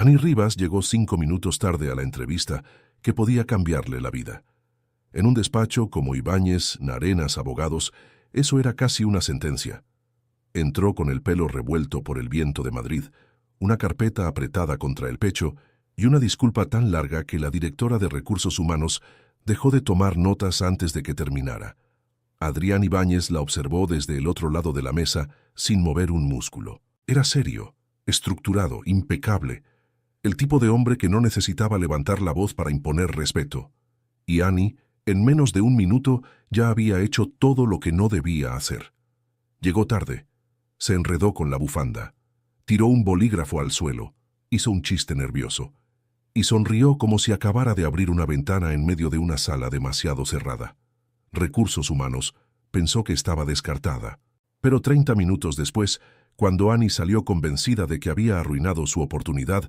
Annie Rivas llegó 5 minutos tarde a la entrevista que podía cambiarle la vida. En un despacho como Ibáñez, Narenas Abogados, eso era casi una sentencia. Entró con el pelo revuelto por el viento de Madrid, una carpeta apretada contra el pecho y una disculpa tan larga que la directora de Recursos Humanos dejó de tomar notas antes de que terminara. Adrián Ibáñez la observó desde el otro lado de la mesa sin mover un músculo. Era serio, estructurado, impecable, el tipo de hombre que no necesitaba levantar la voz para imponer respeto. Y Annie, en menos de un minuto, ya había hecho todo lo que no debía hacer. Llegó tarde, se enredó con la bufanda, tiró un bolígrafo al suelo, hizo un chiste nervioso, y sonrió como si acabara de abrir una ventana en medio de una sala demasiado cerrada. Recursos Humanos pensó que estaba descartada, pero 30 minutos después, cuando Annie salió convencida de que había arruinado su oportunidad,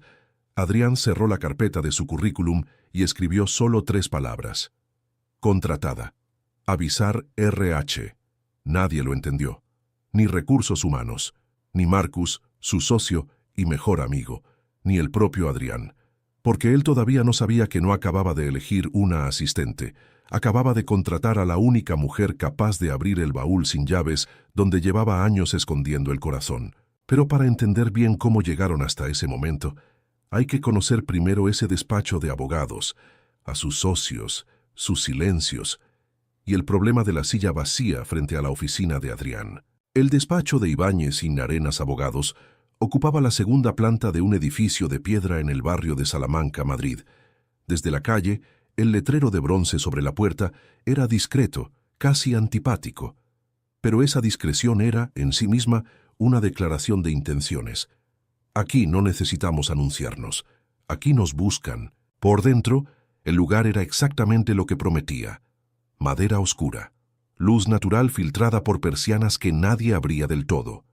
Adrián cerró la carpeta de su currículum y escribió solo 3 palabras. Contratada. Avisar RH. Nadie lo entendió. Ni Recursos Humanos, ni Marcus, su socio y mejor amigo, ni el propio Adrián, porque él todavía no sabía que no acababa de elegir una asistente, acababa de contratar a la única mujer capaz de abrir el baúl sin llaves donde llevaba años escondiendo el corazón. Pero para entender bien cómo llegaron hasta ese momento, hay que conocer primero ese despacho de abogados, a sus socios, sus silencios, y el problema de la silla vacía frente a la oficina de Adrián. El despacho de Ibáñez y Narenas Abogados ocupaba la segunda planta de un edificio de piedra en el barrio de Salamanca, Madrid. Desde la calle, el letrero de bronce sobre la puerta era discreto, casi antipático. Pero esa discreción era, en sí misma, una declaración de intenciones. Aquí no necesitamos anunciarnos. Aquí nos buscan. Por dentro, el lugar era exactamente lo que prometía. Madera oscura. Luz natural filtrada por persianas que nadie abría del todo.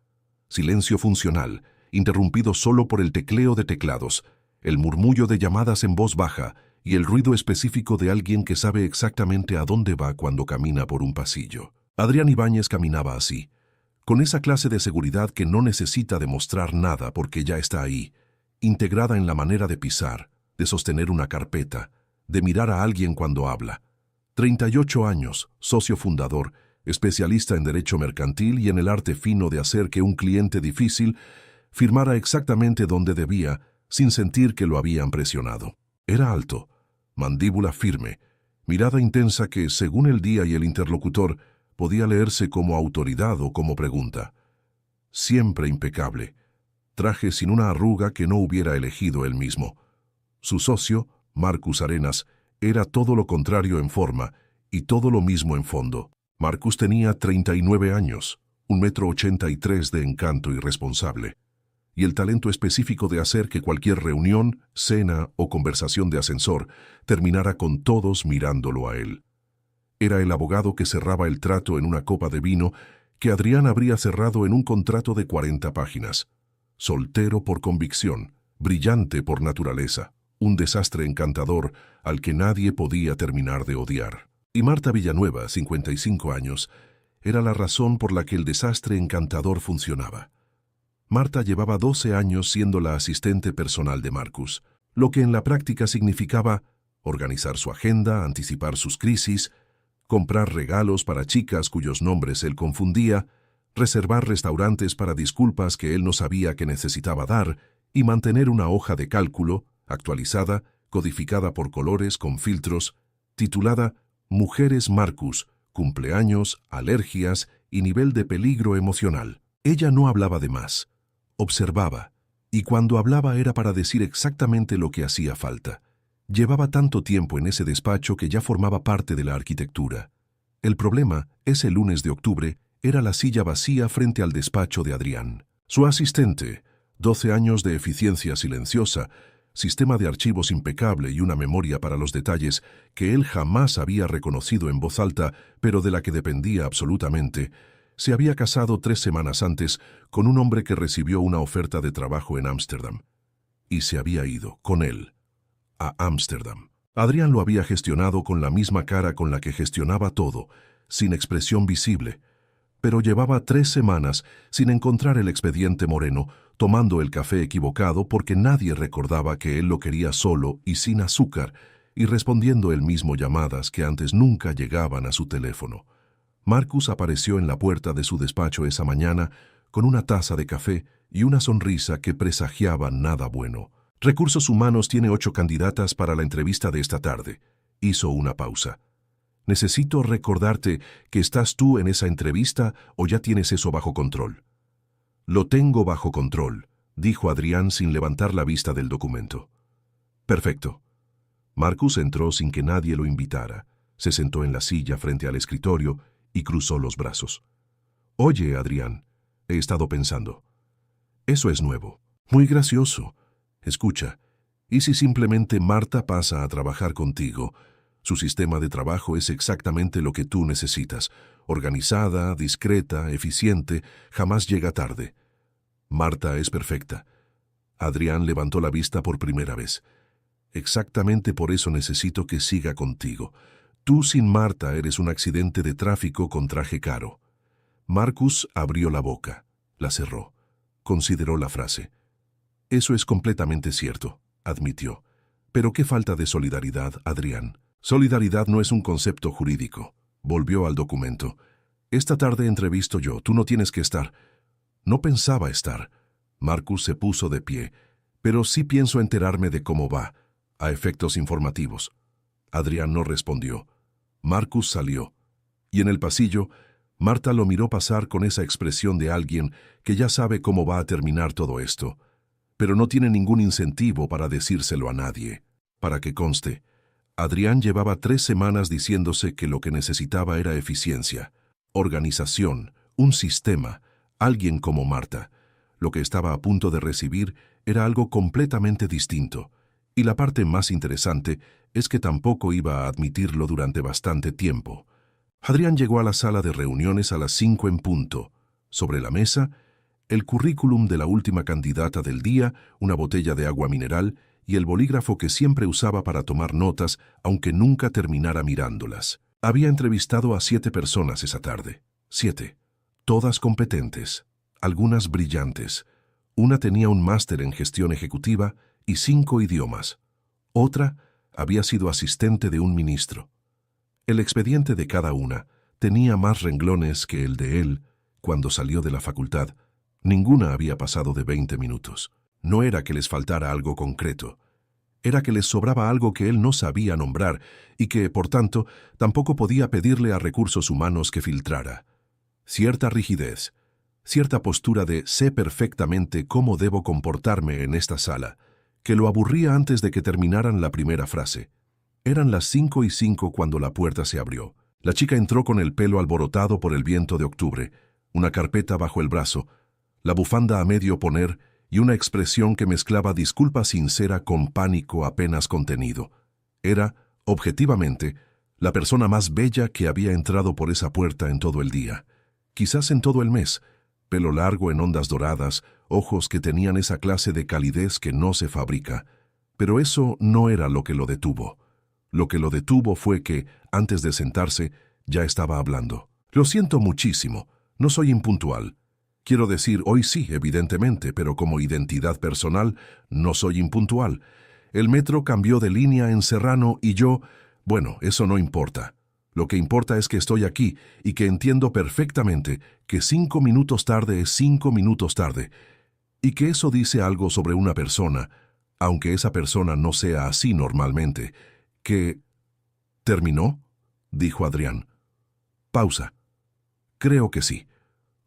Silencio funcional, interrumpido solo por el tecleo de teclados, el murmullo de llamadas en voz baja y el ruido específico de alguien que sabe exactamente a dónde va cuando camina por un pasillo. Adrián Ibáñez caminaba así, con esa clase de seguridad que no necesita demostrar nada porque ya está ahí, integrada en la manera de pisar, de sostener una carpeta, de mirar a alguien cuando habla. 38 años, socio fundador, especialista en derecho mercantil y en el arte fino de hacer que un cliente difícil firmara exactamente donde debía, sin sentir que lo habían presionado. Era alto, mandíbula firme, mirada intensa que, según el día y el interlocutor, podía leerse como autoridad o como pregunta. Siempre impecable, traje sin una arruga que no hubiera elegido él mismo. Su socio, Marcus Arenas, era todo lo contrario en forma y todo lo mismo en fondo. Marcus tenía 39 años, 1,83 m de encanto irresponsable, y el talento específico de hacer que cualquier reunión, cena o conversación de ascensor terminara con todos mirándolo a él. Era el abogado que cerraba el trato en una copa de vino que Adrián habría cerrado en un contrato de 40 páginas. Soltero por convicción, brillante por naturaleza, un desastre encantador al que nadie podía terminar de odiar. Y Marta Villanueva, 55 años, era la razón por la que el desastre encantador funcionaba. Marta llevaba 12 años siendo la asistente personal de Marcus, lo que en la práctica significaba organizar su agenda, anticipar sus crisis, comprar regalos para chicas cuyos nombres él confundía, reservar restaurantes para disculpas que él no sabía que necesitaba dar y mantener una hoja de cálculo, actualizada, codificada por colores con filtros, titulada Mujeres Marcus, cumpleaños, alergias y nivel de peligro emocional. Ella no hablaba de más, observaba, y cuando hablaba era para decir exactamente lo que hacía falta. Llevaba tanto tiempo en ese despacho que ya formaba parte de la arquitectura. El problema, ese lunes de octubre, era la silla vacía frente al despacho de Adrián. Su asistente, 12 años de eficiencia silenciosa, sistema de archivos impecable y una memoria para los detalles que él jamás había reconocido en voz alta, pero de la que dependía absolutamente, se había casado 3 semanas antes con un hombre que recibió una oferta de trabajo en Ámsterdam. Y se había ido, con él, a Ámsterdam. Adrián lo había gestionado con la misma cara con la que gestionaba todo, sin expresión visible, pero llevaba 3 semanas sin encontrar el expediente moreno, tomando el café equivocado porque nadie recordaba que él lo quería solo y sin azúcar, y respondiendo él mismo llamadas que antes nunca llegaban a su teléfono. Marcus apareció en la puerta de su despacho esa mañana con una taza de café y una sonrisa que presagiaba nada bueno. Recursos Humanos tiene 8 candidatas para la entrevista de esta tarde. Hizo una pausa. Necesito recordarte que estás tú en esa entrevista o ya tienes eso bajo control. Lo tengo bajo control, dijo Adrián sin levantar la vista del documento. Perfecto. Marcus entró sin que nadie lo invitara. Se sentó en la silla frente al escritorio y cruzó los brazos. Oye, Adrián, he estado pensando. Eso es nuevo. Muy gracioso. Escucha, ¿y si simplemente Marta pasa a trabajar contigo? Su sistema de trabajo es exactamente lo que tú necesitas. Organizada, discreta, eficiente, jamás llega tarde. Marta es perfecta. Adrián levantó la vista por primera vez. Exactamente por eso necesito que siga contigo. Tú sin Marta eres un accidente de tráfico con traje caro. Marcus abrió la boca, la cerró. Consideró la frase. Eso es completamente cierto, admitió. Pero qué falta de solidaridad, Adrián. Solidaridad no es un concepto jurídico. Volvió al documento. Esta tarde entrevisto yo, tú no tienes que estar. No pensaba estar. Marcus se puso de pie. Pero sí pienso enterarme de cómo va, a efectos informativos. Adrián no respondió. Marcus salió. Y en el pasillo, Marta lo miró pasar con esa expresión de alguien que ya sabe cómo va a terminar todo esto, pero no tiene ningún incentivo para decírselo a nadie. Para que conste, Adrián llevaba 3 semanas diciéndose que lo que necesitaba era eficiencia, organización, un sistema, alguien como Marta. Lo que estaba a punto de recibir era algo completamente distinto, y la parte más interesante es que tampoco iba a admitirlo durante bastante tiempo. Adrián llegó a la sala de reuniones a las 5 en punto. Sobre la mesa, el currículum de la última candidata del día, una botella de agua mineral y el bolígrafo que siempre usaba para tomar notas, aunque nunca terminara mirándolas. Había entrevistado a 7 personas esa tarde. 7. Todas competentes, algunas brillantes. Una tenía un máster en gestión ejecutiva y 5 idiomas. Otra había sido asistente de un ministro. El expediente de cada una tenía más renglones que el de él cuando salió de la facultad. Ninguna había pasado de 20 minutos. No era que les faltara algo concreto. Era que les sobraba algo que él no sabía nombrar y que, por tanto, tampoco podía pedirle a Recursos Humanos que filtrara. Cierta rigidez, cierta postura de sé perfectamente cómo debo comportarme en esta sala, que lo aburría antes de que terminaran la primera frase. Eran las 5:05 cuando la puerta se abrió. La chica entró con el pelo alborotado por el viento de octubre, una carpeta bajo el brazo, la bufanda a medio poner y una expresión que mezclaba disculpa sincera con pánico apenas contenido. Era, objetivamente, la persona más bella que había entrado por esa puerta en todo el día. Quizás en todo el mes. Pelo largo en ondas doradas, ojos que tenían esa clase de calidez que no se fabrica. Pero eso no era lo que lo detuvo. Lo que lo detuvo fue que, antes de sentarse, ya estaba hablando. Lo siento muchísimo, no soy impuntual. Quiero decir, hoy sí, evidentemente, pero como identidad personal, no soy impuntual. El metro cambió de línea en Serrano y yo, bueno, eso no importa. Lo que importa es que estoy aquí y que entiendo perfectamente que 5 minutos tarde es 5 minutos tarde, y que eso dice algo sobre una persona, aunque esa persona no sea así normalmente. ¿Que terminó?, dijo Adrián. Pausa. Creo que sí.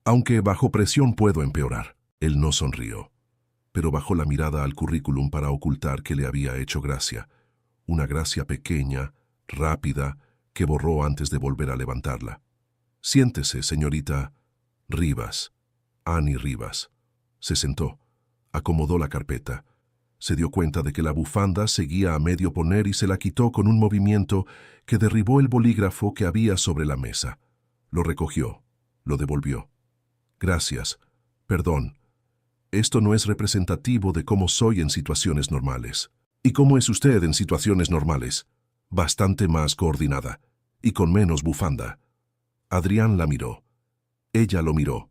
Aunque bajo presión puedo empeorar. Él no sonrió, pero bajó la mirada al currículum para ocultar que le había hecho gracia. Una gracia pequeña, rápida, que borró antes de volver a levantarla. Siéntese, señorita Rivas. Annie Rivas. Se sentó, acomodó la carpeta. Se dio cuenta de que la bufanda seguía a medio poner y se la quitó con un movimiento que derribó el bolígrafo que había sobre la mesa. Lo recogió, lo devolvió. Gracias. Perdón. Esto no es representativo de cómo soy en situaciones normales. ¿Y cómo es usted en situaciones normales? Bastante más coordinada y con menos bufanda. Adrián la miró. Ella lo miró.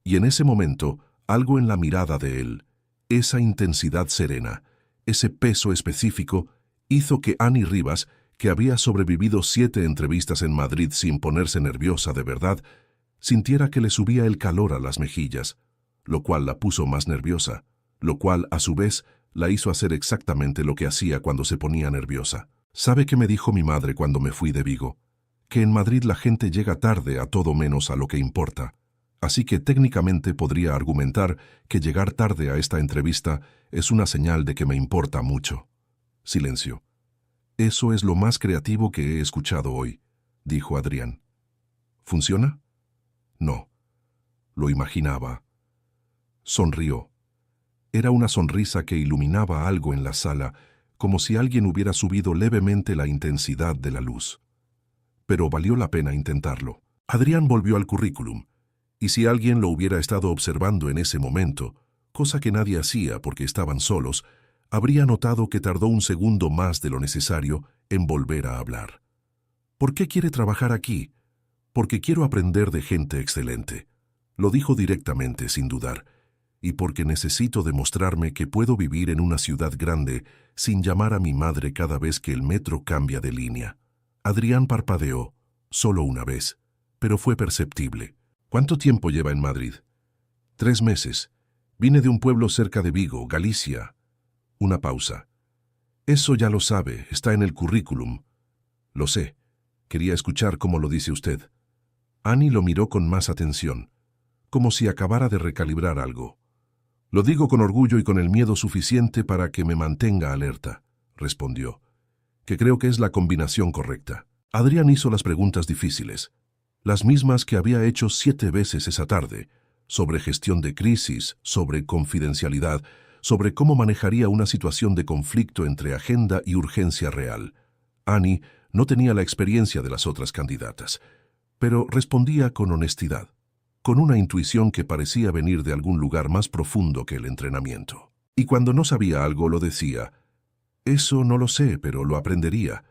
Y en ese momento, algo en la mirada de él Esa intensidad serena, ese peso específico, hizo que Annie Rivas, que había sobrevivido 7 entrevistas en Madrid sin ponerse nerviosa de verdad, sintiera que le subía el calor a las mejillas, lo cual la puso más nerviosa, lo cual, a su vez, la hizo hacer exactamente lo que hacía cuando se ponía nerviosa. ¿Sabe qué me dijo mi madre cuando me fui de Vigo? Que en Madrid la gente llega tarde a todo menos a lo que importa. Así que técnicamente podría argumentar que llegar tarde a esta entrevista es una señal de que me importa mucho. Silencio. Eso es lo más creativo que he escuchado hoy, dijo Adrián. ¿Funciona? No. Lo imaginaba. Sonrió. Era una sonrisa que iluminaba algo en la sala, como si alguien hubiera subido levemente la intensidad de la luz. Pero valió la pena intentarlo. Adrián volvió al currículum, y si alguien lo hubiera estado observando en ese momento, cosa que nadie hacía porque estaban solos, habría notado que tardó un segundo más de lo necesario en volver a hablar. ¿Por qué quiere trabajar aquí? Porque quiero aprender de gente excelente. Lo dijo directamente, sin dudar. Y porque necesito demostrarme que puedo vivir en una ciudad grande sin llamar a mi madre cada vez que el metro cambia de línea. Adrián parpadeó, solo una vez, pero fue perceptible. ¿Cuánto tiempo lleva en Madrid? 3 meses. Vine de un pueblo cerca de Vigo, Galicia. Una pausa. Eso ya lo sabe, está en el currículum. Lo sé. Quería escuchar cómo lo dice usted. Annie lo miró con más atención, como si acabara de recalibrar algo. Lo digo con orgullo y con el miedo suficiente para que me mantenga alerta, respondió, que creo que es la combinación correcta. Adrián hizo las preguntas difíciles, las mismas que había hecho 7 veces esa tarde, sobre gestión de crisis, sobre confidencialidad, sobre cómo manejaría una situación de conflicto entre agenda y urgencia real. Annie no tenía la experiencia de las otras candidatas, pero respondía con honestidad, con una intuición que parecía venir de algún lugar más profundo que el entrenamiento. Y cuando no sabía algo lo decía, eso no lo sé, pero lo aprendería,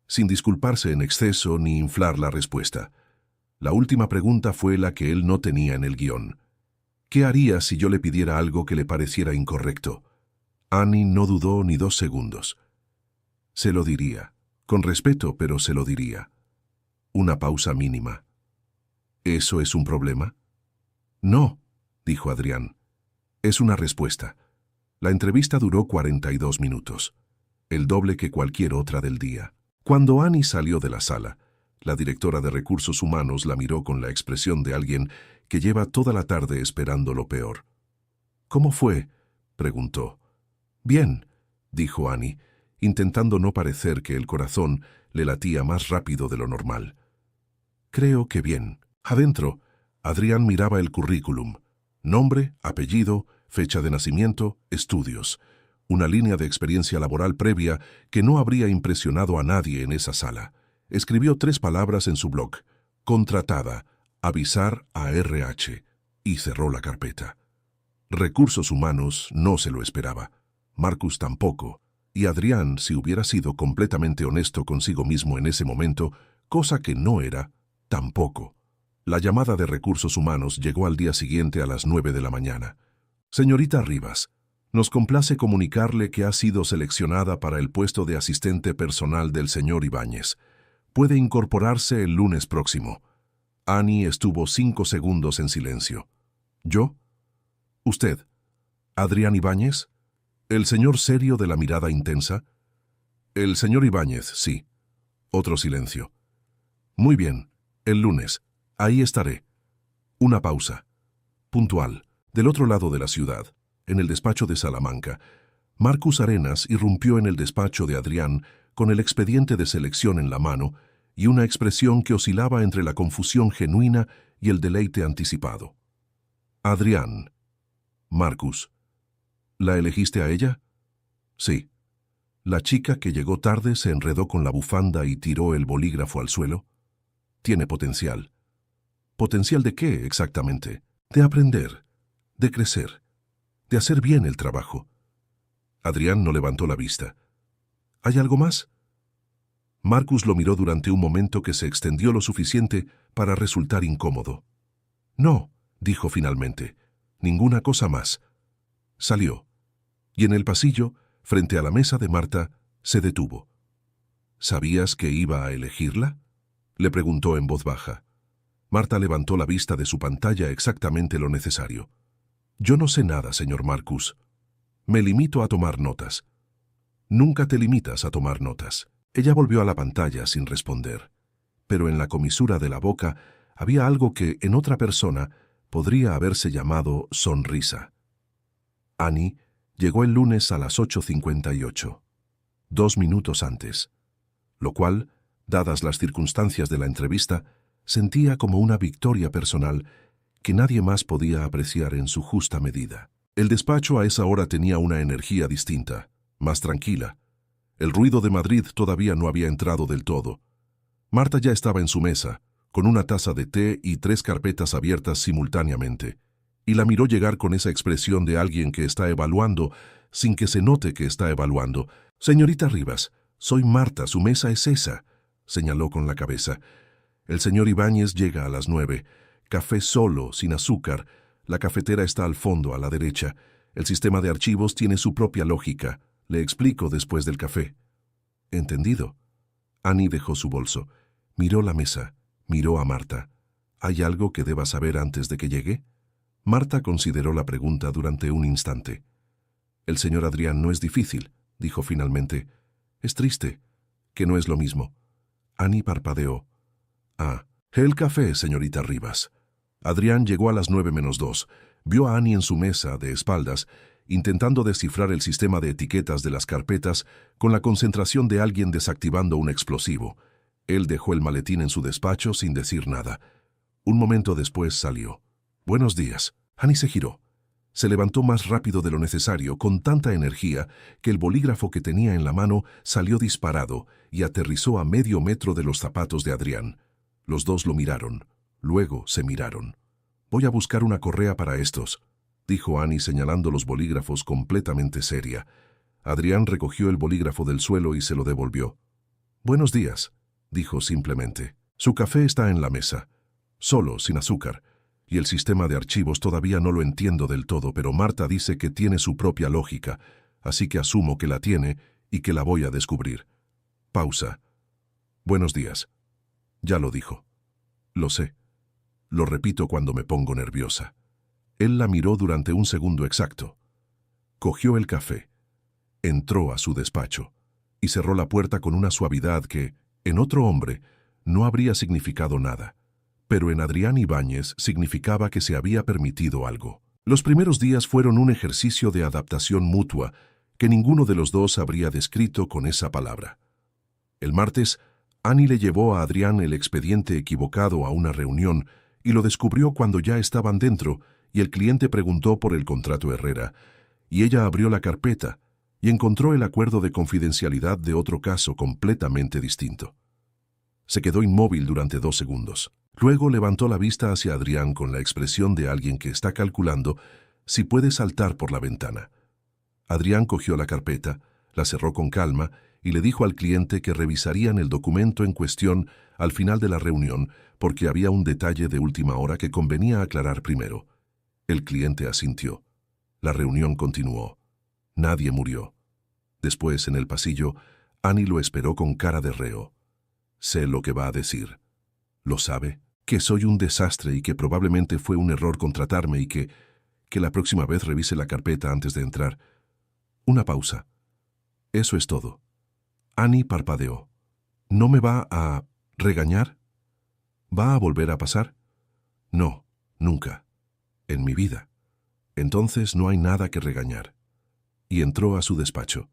sin disculparse en exceso ni inflar la respuesta. La última pregunta fue la que él no tenía en el guión. ¿Qué haría si yo le pidiera algo que le pareciera incorrecto? Annie no dudó ni 2 segundos. Se lo diría, con respeto, pero se lo diría. Una pausa mínima. ¿Eso es un problema? No, dijo Adrián. Es una respuesta. La entrevista duró 42 minutos, el doble que cualquier otra del día. Cuando Annie salió de la sala, la directora de Recursos Humanos la miró con la expresión de alguien que lleva toda la tarde esperando lo peor. ¿Cómo fue?, preguntó. Bien, dijo Annie, intentando no parecer que el corazón le latía más rápido de lo normal. Creo que bien. Adentro, Adrián miraba el currículum. Nombre, apellido, fecha de nacimiento, estudios. Una línea de experiencia laboral previa que no habría impresionado a nadie en esa sala. Escribió 3 palabras en su blog. Contratada, avisar a RH, y cerró la carpeta. Recursos Humanos no se lo esperaba. Marcus tampoco. Y Adrián, si hubiera sido completamente honesto consigo mismo en ese momento, cosa que no era, tampoco. La llamada de Recursos Humanos llegó al día siguiente a las 9 de la mañana. Señorita Rivas, nos complace comunicarle que ha sido seleccionada para el puesto de asistente personal del señor Ibáñez. Puede incorporarse el lunes próximo. Annie estuvo 5 segundos en silencio. ¿Yo? ¿Usted? ¿Adrián Ibáñez? ¿El señor serio de la mirada intensa? El señor Ibáñez, sí. Otro silencio. Muy bien, el lunes. Ahí estaré. Una pausa. Puntual. Del otro lado de la ciudad, en el despacho de Salamanca, Marcus Arenas irrumpió en el despacho de Adrián con el expediente de selección en la mano y una expresión que oscilaba entre la confusión genuina y el deleite anticipado. Adrián. Marcus. ¿La elegiste a ella? Sí. ¿La chica que llegó tarde se enredó con la bufanda y tiró el bolígrafo al suelo? Tiene potencial. ¿Potencial de qué exactamente? De aprender, de crecer, de hacer bien el trabajo. Adrián no levantó la vista. ¿Hay algo más? Marcus lo miró durante un momento que se extendió lo suficiente para resultar incómodo. No, dijo finalmente, ninguna cosa más. Salió. y en el pasillo, frente a la mesa de Marta, se detuvo. ¿Sabías que iba a elegirla?, le preguntó en voz baja. Marta levantó la vista de su pantalla exactamente lo necesario. Yo no sé nada, señor Marcus. Me limito a tomar notas. Nunca te limitas a tomar notas. Ella volvió a la pantalla sin responder, pero en la comisura de la boca había algo que, en otra persona, podría haberse llamado sonrisa. Annie llegó el lunes a las 8:58, 2 minutos antes, lo cual, dadas las circunstancias de la entrevista, sentía como una victoria personal que nadie más podía apreciar en su justa medida. El despacho a esa hora tenía una energía distinta, más tranquila. El ruido de Madrid todavía no había entrado del todo. Marta ya estaba en su mesa, con una taza de té y 3 carpetas abiertas simultáneamente, y la miró llegar con esa expresión de alguien que está evaluando, sin que se note que está evaluando. «Señorita Rivas, soy Marta, su mesa es esa», señaló con la cabeza. «El señor Ibáñez llega a las 9. Café solo, sin azúcar. La cafetera está al fondo, a la derecha. El sistema de archivos tiene su propia lógica. Le explico después del café». «Entendido». Annie dejó su bolso. Miró la mesa. Miró a Marta. «¿Hay algo que deba saber antes de que llegue?». Marta consideró la pregunta durante un instante. «El señor Adrián no es difícil», dijo finalmente. «Es triste, que no es lo mismo». Annie parpadeó. «Ah, el café, señorita Rivas». Adrián llegó a las 9:02. Vio a Annie en su mesa, de espaldas, intentando descifrar el sistema de etiquetas de las carpetas con la concentración de alguien desactivando un explosivo. Él dejó el maletín en su despacho sin decir nada. Un momento después salió. «Buenos días». Annie se giró. Se levantó más rápido de lo necesario, con tanta energía, que el bolígrafo que tenía en la mano salió disparado y aterrizó a medio metro de los zapatos de Adrián. Los dos lo miraron. Luego se miraron. «Voy a buscar una correa para estos», dijo Annie señalando los bolígrafos completamente seria. Adrián recogió el bolígrafo del suelo y se lo devolvió. «Buenos días», dijo simplemente. «Su café está en la mesa. Solo, sin azúcar. Y el sistema de archivos todavía no lo entiendo del todo, pero Marta dice que tiene su propia lógica, así que asumo que la tiene y que la voy a descubrir». Pausa. «Buenos días». Ya lo dijo. «Lo sé. Lo repito cuando me pongo nerviosa». Él la miró durante un segundo exacto. Cogió el café. Entró a su despacho y cerró la puerta con una suavidad que, en otro hombre, no habría significado nada. Pero en Adrián Ibáñez significaba que se había permitido algo. Los primeros días fueron un ejercicio de adaptación mutua que ninguno de los dos habría descrito con esa palabra. El martes, Annie le llevó a Adrián el expediente equivocado a una reunión y lo descubrió cuando ya estaban dentro y el cliente preguntó por el contrato Herrera, y ella abrió la carpeta y encontró el acuerdo de confidencialidad de otro caso completamente distinto. Se quedó inmóvil durante 2 segundos. Luego levantó la vista hacia Adrián con la expresión de alguien que está calculando si puede saltar por la ventana. Adrián cogió la carpeta, la cerró con calma y le dijo al cliente que revisarían el documento en cuestión al final de la reunión porque había un detalle de última hora que convenía aclarar primero. El cliente asintió. La reunión continuó. Nadie murió. Después, en el pasillo, Annie lo esperó con cara de reo. «Sé lo que va a decir». «¿Lo sabe? Que soy un desastre y que probablemente fue un error contratarme y que la próxima vez revise la carpeta antes de entrar». Una pausa. «Eso es todo». Annie parpadeó. «¿No me va a regañar? ¿Va a volver a pasar?» «No, nunca. En mi vida». «Entonces no hay nada que regañar». Y entró a su despacho.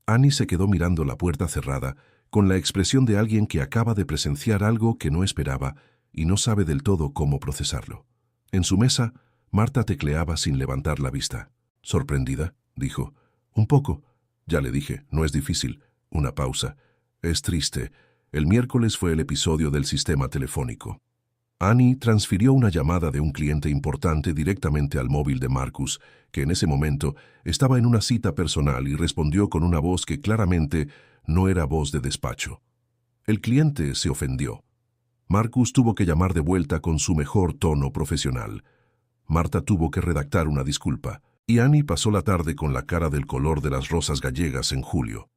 Annie se quedó mirando la puerta cerrada, con la expresión de alguien que acaba de presenciar algo que no esperaba y no sabe del todo cómo procesarlo. En su mesa, Marta tecleaba sin levantar la vista. «¿Sorprendida?», dijo. «Un poco». «Ya le dije, no es difícil». Una pausa. «Es triste. El miércoles fue el episodio del sistema telefónico». Annie transfirió una llamada de un cliente importante directamente al móvil de Marcus, que en ese momento estaba en una cita personal y respondió con una voz que claramente no era voz de despacho. El cliente se ofendió. Marcus tuvo que llamar de vuelta con su mejor tono profesional. Marta tuvo que redactar una disculpa. Y Annie pasó la tarde con la cara del color de las rosas gallegas en julio.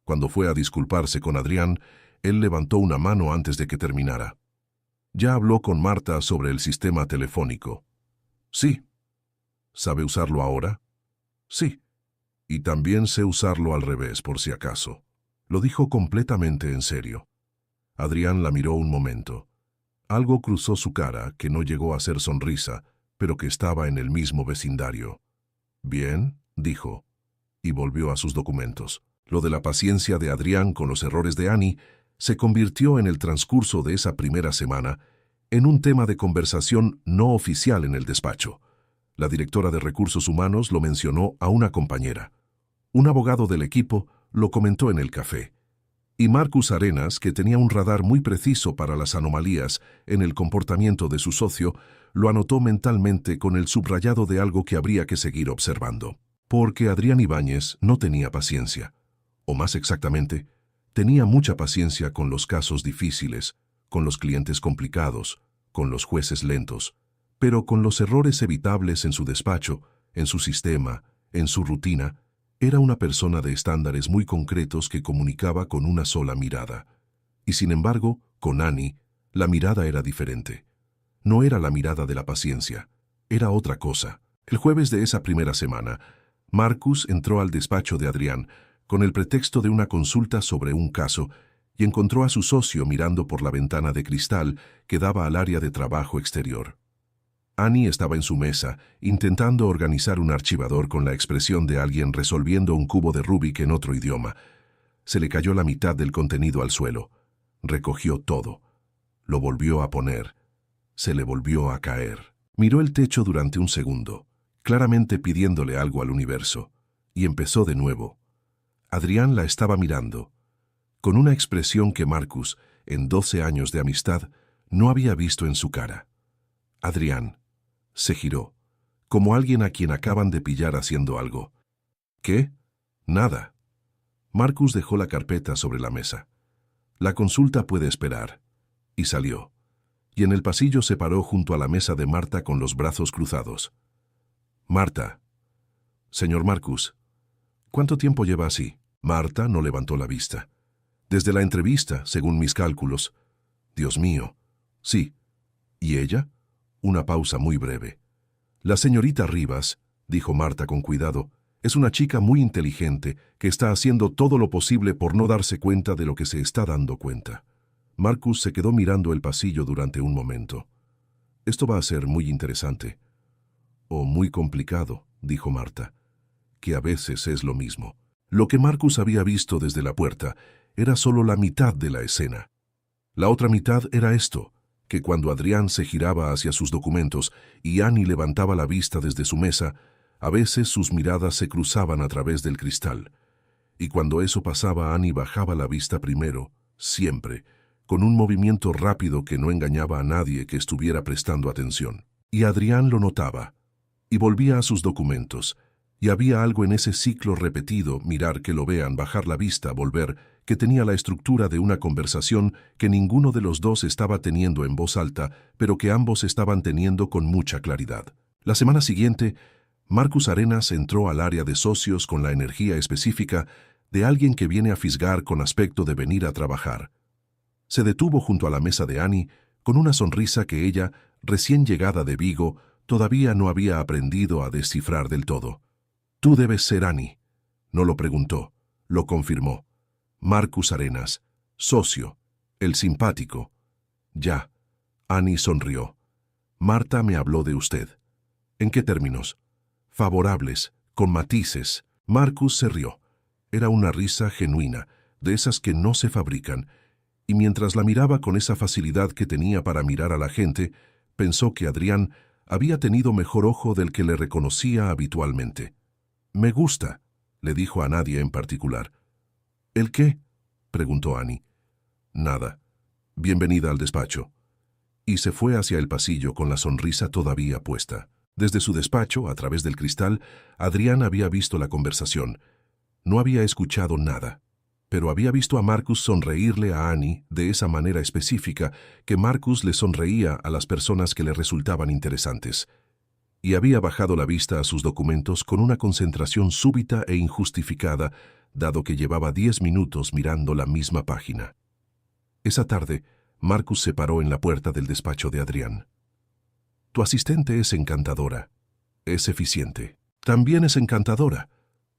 Cuando fue a disculparse con Adrián, él levantó una mano antes de que terminara. Ya habló con Marta sobre el sistema telefónico. Sí. ¿Sabe usarlo ahora? Sí. Y también sé usarlo al revés, por si acaso. Lo dijo completamente en serio. Adrián la miró un momento. Algo cruzó su cara que no llegó a ser sonrisa, pero que estaba en el mismo vecindario. Bien, dijo, y volvió a sus documentos. Lo de la paciencia de Adrián con los errores de Annie se convirtió en el transcurso de esa primera semana en un tema de conversación no oficial en el despacho. La directora de Recursos Humanos lo mencionó a una compañera. Un abogado del equipo lo comentó en el café. Y Marcus Arenas, que tenía un radar muy preciso para las anomalías en el comportamiento de su socio, lo anotó mentalmente con el subrayado de algo que habría que seguir observando. Porque Adrián Ibáñez no tenía paciencia. O más exactamente, tenía mucha paciencia con los casos difíciles, con los clientes complicados, con los jueces lentos, pero con los errores evitables en su despacho, en su sistema, en su rutina. Era una persona de estándares muy concretos que comunicaba con una sola mirada. Y sin embargo, con Annie, la mirada era diferente. No era la mirada de la paciencia, era otra cosa. El jueves de esa primera semana, Marcus entró al despacho de Adrián con el pretexto de una consulta sobre un caso y encontró a su socio mirando por la ventana de cristal que daba al área de trabajo exterior. Annie estaba en su mesa, intentando organizar un archivador con la expresión de alguien resolviendo un cubo de Rubik en otro idioma. Se le cayó la mitad del contenido al suelo. Recogió todo. Lo volvió a poner. Se le volvió a caer. Miró el techo durante un segundo, claramente pidiéndole algo al universo, y empezó de nuevo. Adrián la estaba mirando, con una expresión que Marcus, en 12 años de amistad, no había visto en su cara. Adrián se giró, como alguien a quien acaban de pillar haciendo algo. ¿Qué? Nada. Marcus dejó la carpeta sobre la mesa. La consulta puede esperar. Y salió. Y en el pasillo se paró junto a la mesa de Marta con los brazos cruzados. Marta. Señor Marcus. ¿Cuánto tiempo lleva así? Marta no levantó la vista. Desde la entrevista, según mis cálculos. Dios mío. Sí. ¿Y ella? Una pausa muy breve. La señorita Rivas, dijo Marta con cuidado, es una chica muy inteligente que está haciendo todo lo posible por no darse cuenta de lo que se está dando cuenta. Marcus se quedó mirando el pasillo durante un momento. Esto va a ser muy interesante. O muy complicado, dijo Marta, que a veces es lo mismo. Lo que Marcus había visto desde la puerta era solo la mitad de la escena. La otra mitad era esto, que cuando Adrián se giraba hacia sus documentos y Annie levantaba la vista desde su mesa, a veces sus miradas se cruzaban a través del cristal. Y cuando eso pasaba, Annie bajaba la vista primero, siempre, con un movimiento rápido que no engañaba a nadie que estuviera prestando atención. Y Adrián lo notaba, y volvía a sus documentos, y había algo en ese ciclo repetido, mirar que lo vean, bajar la vista, volver, que tenía la estructura de una conversación que ninguno de los dos estaba teniendo en voz alta, pero que ambos estaban teniendo con mucha claridad. La semana siguiente, Marcus Arenas entró al área de socios con la energía específica de alguien que viene a fisgar con aspecto de venir a trabajar. Se detuvo junto a la mesa de Annie con una sonrisa que ella, recién llegada de Vigo, todavía no había aprendido a descifrar del todo. «Tú debes ser Annie». No lo preguntó, lo confirmó. Marcus Arenas, socio, el simpático. Ya. Annie sonrió. Marta me habló de usted. ¿En qué términos? Favorables, con matices. Marcus se rió. Era una risa genuina, de esas que no se fabrican, y mientras la miraba con esa facilidad que tenía para mirar a la gente, pensó que Adrián había tenido mejor ojo del que le reconocía habitualmente. «Me gusta», le dijo a nadie en particular. «¿El qué?», preguntó Annie. «Nada. Bienvenida al despacho». Y se fue hacia el pasillo con la sonrisa todavía puesta. Desde su despacho, a través del cristal, Adrián había visto la conversación. No había escuchado nada, pero había visto a Marcus sonreírle a Annie de esa manera específica que Marcus le sonreía a las personas que le resultaban interesantes. y había bajado la vista a sus documentos con una concentración súbita e injustificada, dado que llevaba 10 minutos mirando la misma página. Esa tarde, Marcus se paró en la puerta del despacho de Adrián. «Tu asistente es encantadora. Es eficiente. También es encantadora.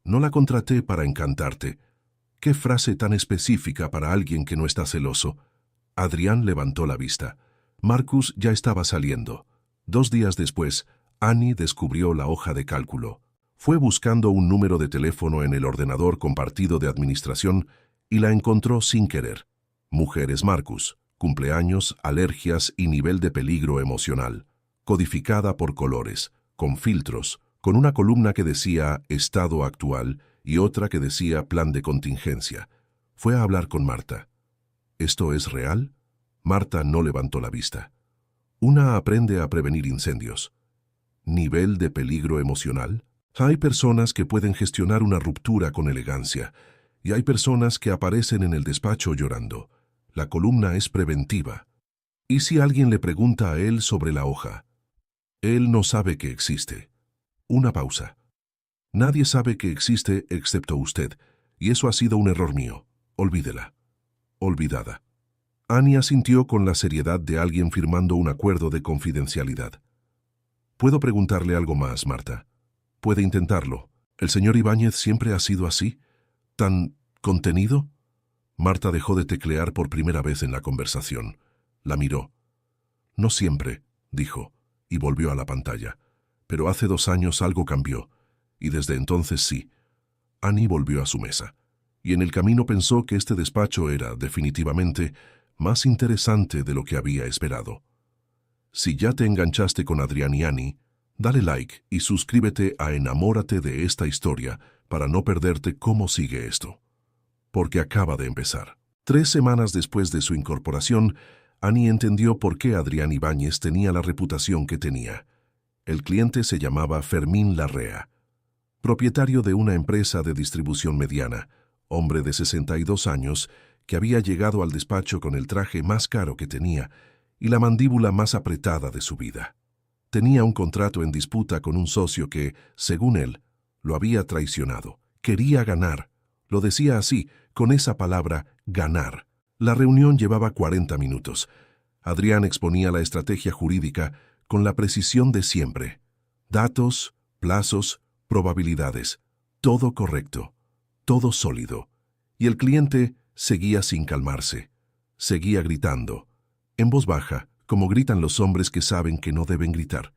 No la contraté para encantarte. ¿Qué frase tan específica para alguien que no está celoso?» Adrián levantó la vista. Marcus ya estaba saliendo. 2 días después, Annie descubrió la hoja de cálculo. Fue buscando un número de teléfono en el ordenador compartido de administración y la encontró sin querer. Mujeres Marcus, cumpleaños, alergias y nivel de peligro emocional. Codificada por colores, con filtros, con una columna que decía estado actual y otra que decía plan de contingencia. Fue a hablar con Marta. ¿Esto es real? Marta no levantó la vista. Una aprende a prevenir incendios. ¿Nivel de peligro emocional? Hay personas que pueden gestionar una ruptura con elegancia, y hay personas que aparecen en el despacho llorando. La columna es preventiva. ¿Y si alguien le pregunta a él sobre la hoja? Él no sabe que existe. Una pausa. Nadie sabe que existe excepto usted, y eso ha sido un error mío. Olvídela. Olvidada. Annie asintió con la seriedad de alguien firmando un acuerdo de confidencialidad. ¿Puedo preguntarle algo más, Marta? Puede intentarlo. ¿El señor Ibáñez siempre ha sido así? ¿Tan contenido? Marta dejó de teclear por primera vez en la conversación. La miró. No siempre, dijo, y volvió a la pantalla. Pero hace 2 años algo cambió, y desde entonces sí. Annie volvió a su mesa, y en el camino pensó que este despacho era, definitivamente, más interesante de lo que había esperado. Si ya te enganchaste con Adrián y Annie, dale like y suscríbete a Enamórate de esta historia para no perderte cómo sigue esto. Porque acaba de empezar. 3 semanas después de su incorporación, Annie entendió por qué Adrián Ibáñez tenía la reputación que tenía. El cliente se llamaba Fermín Larrea, propietario de una empresa de distribución mediana, hombre de 62 años, que había llegado al despacho con el traje más caro que tenía y la mandíbula más apretada de su vida. Tenía un contrato en disputa con un socio que, según él, lo había traicionado. Quería ganar. Lo decía así, con esa palabra, ganar. La reunión llevaba 40 minutos. Adrián exponía la estrategia jurídica con la precisión de siempre. Datos, plazos, probabilidades. Todo correcto. Todo sólido. Y el cliente seguía sin calmarse. Seguía gritando. En voz baja, como gritan los hombres que saben que no deben gritar.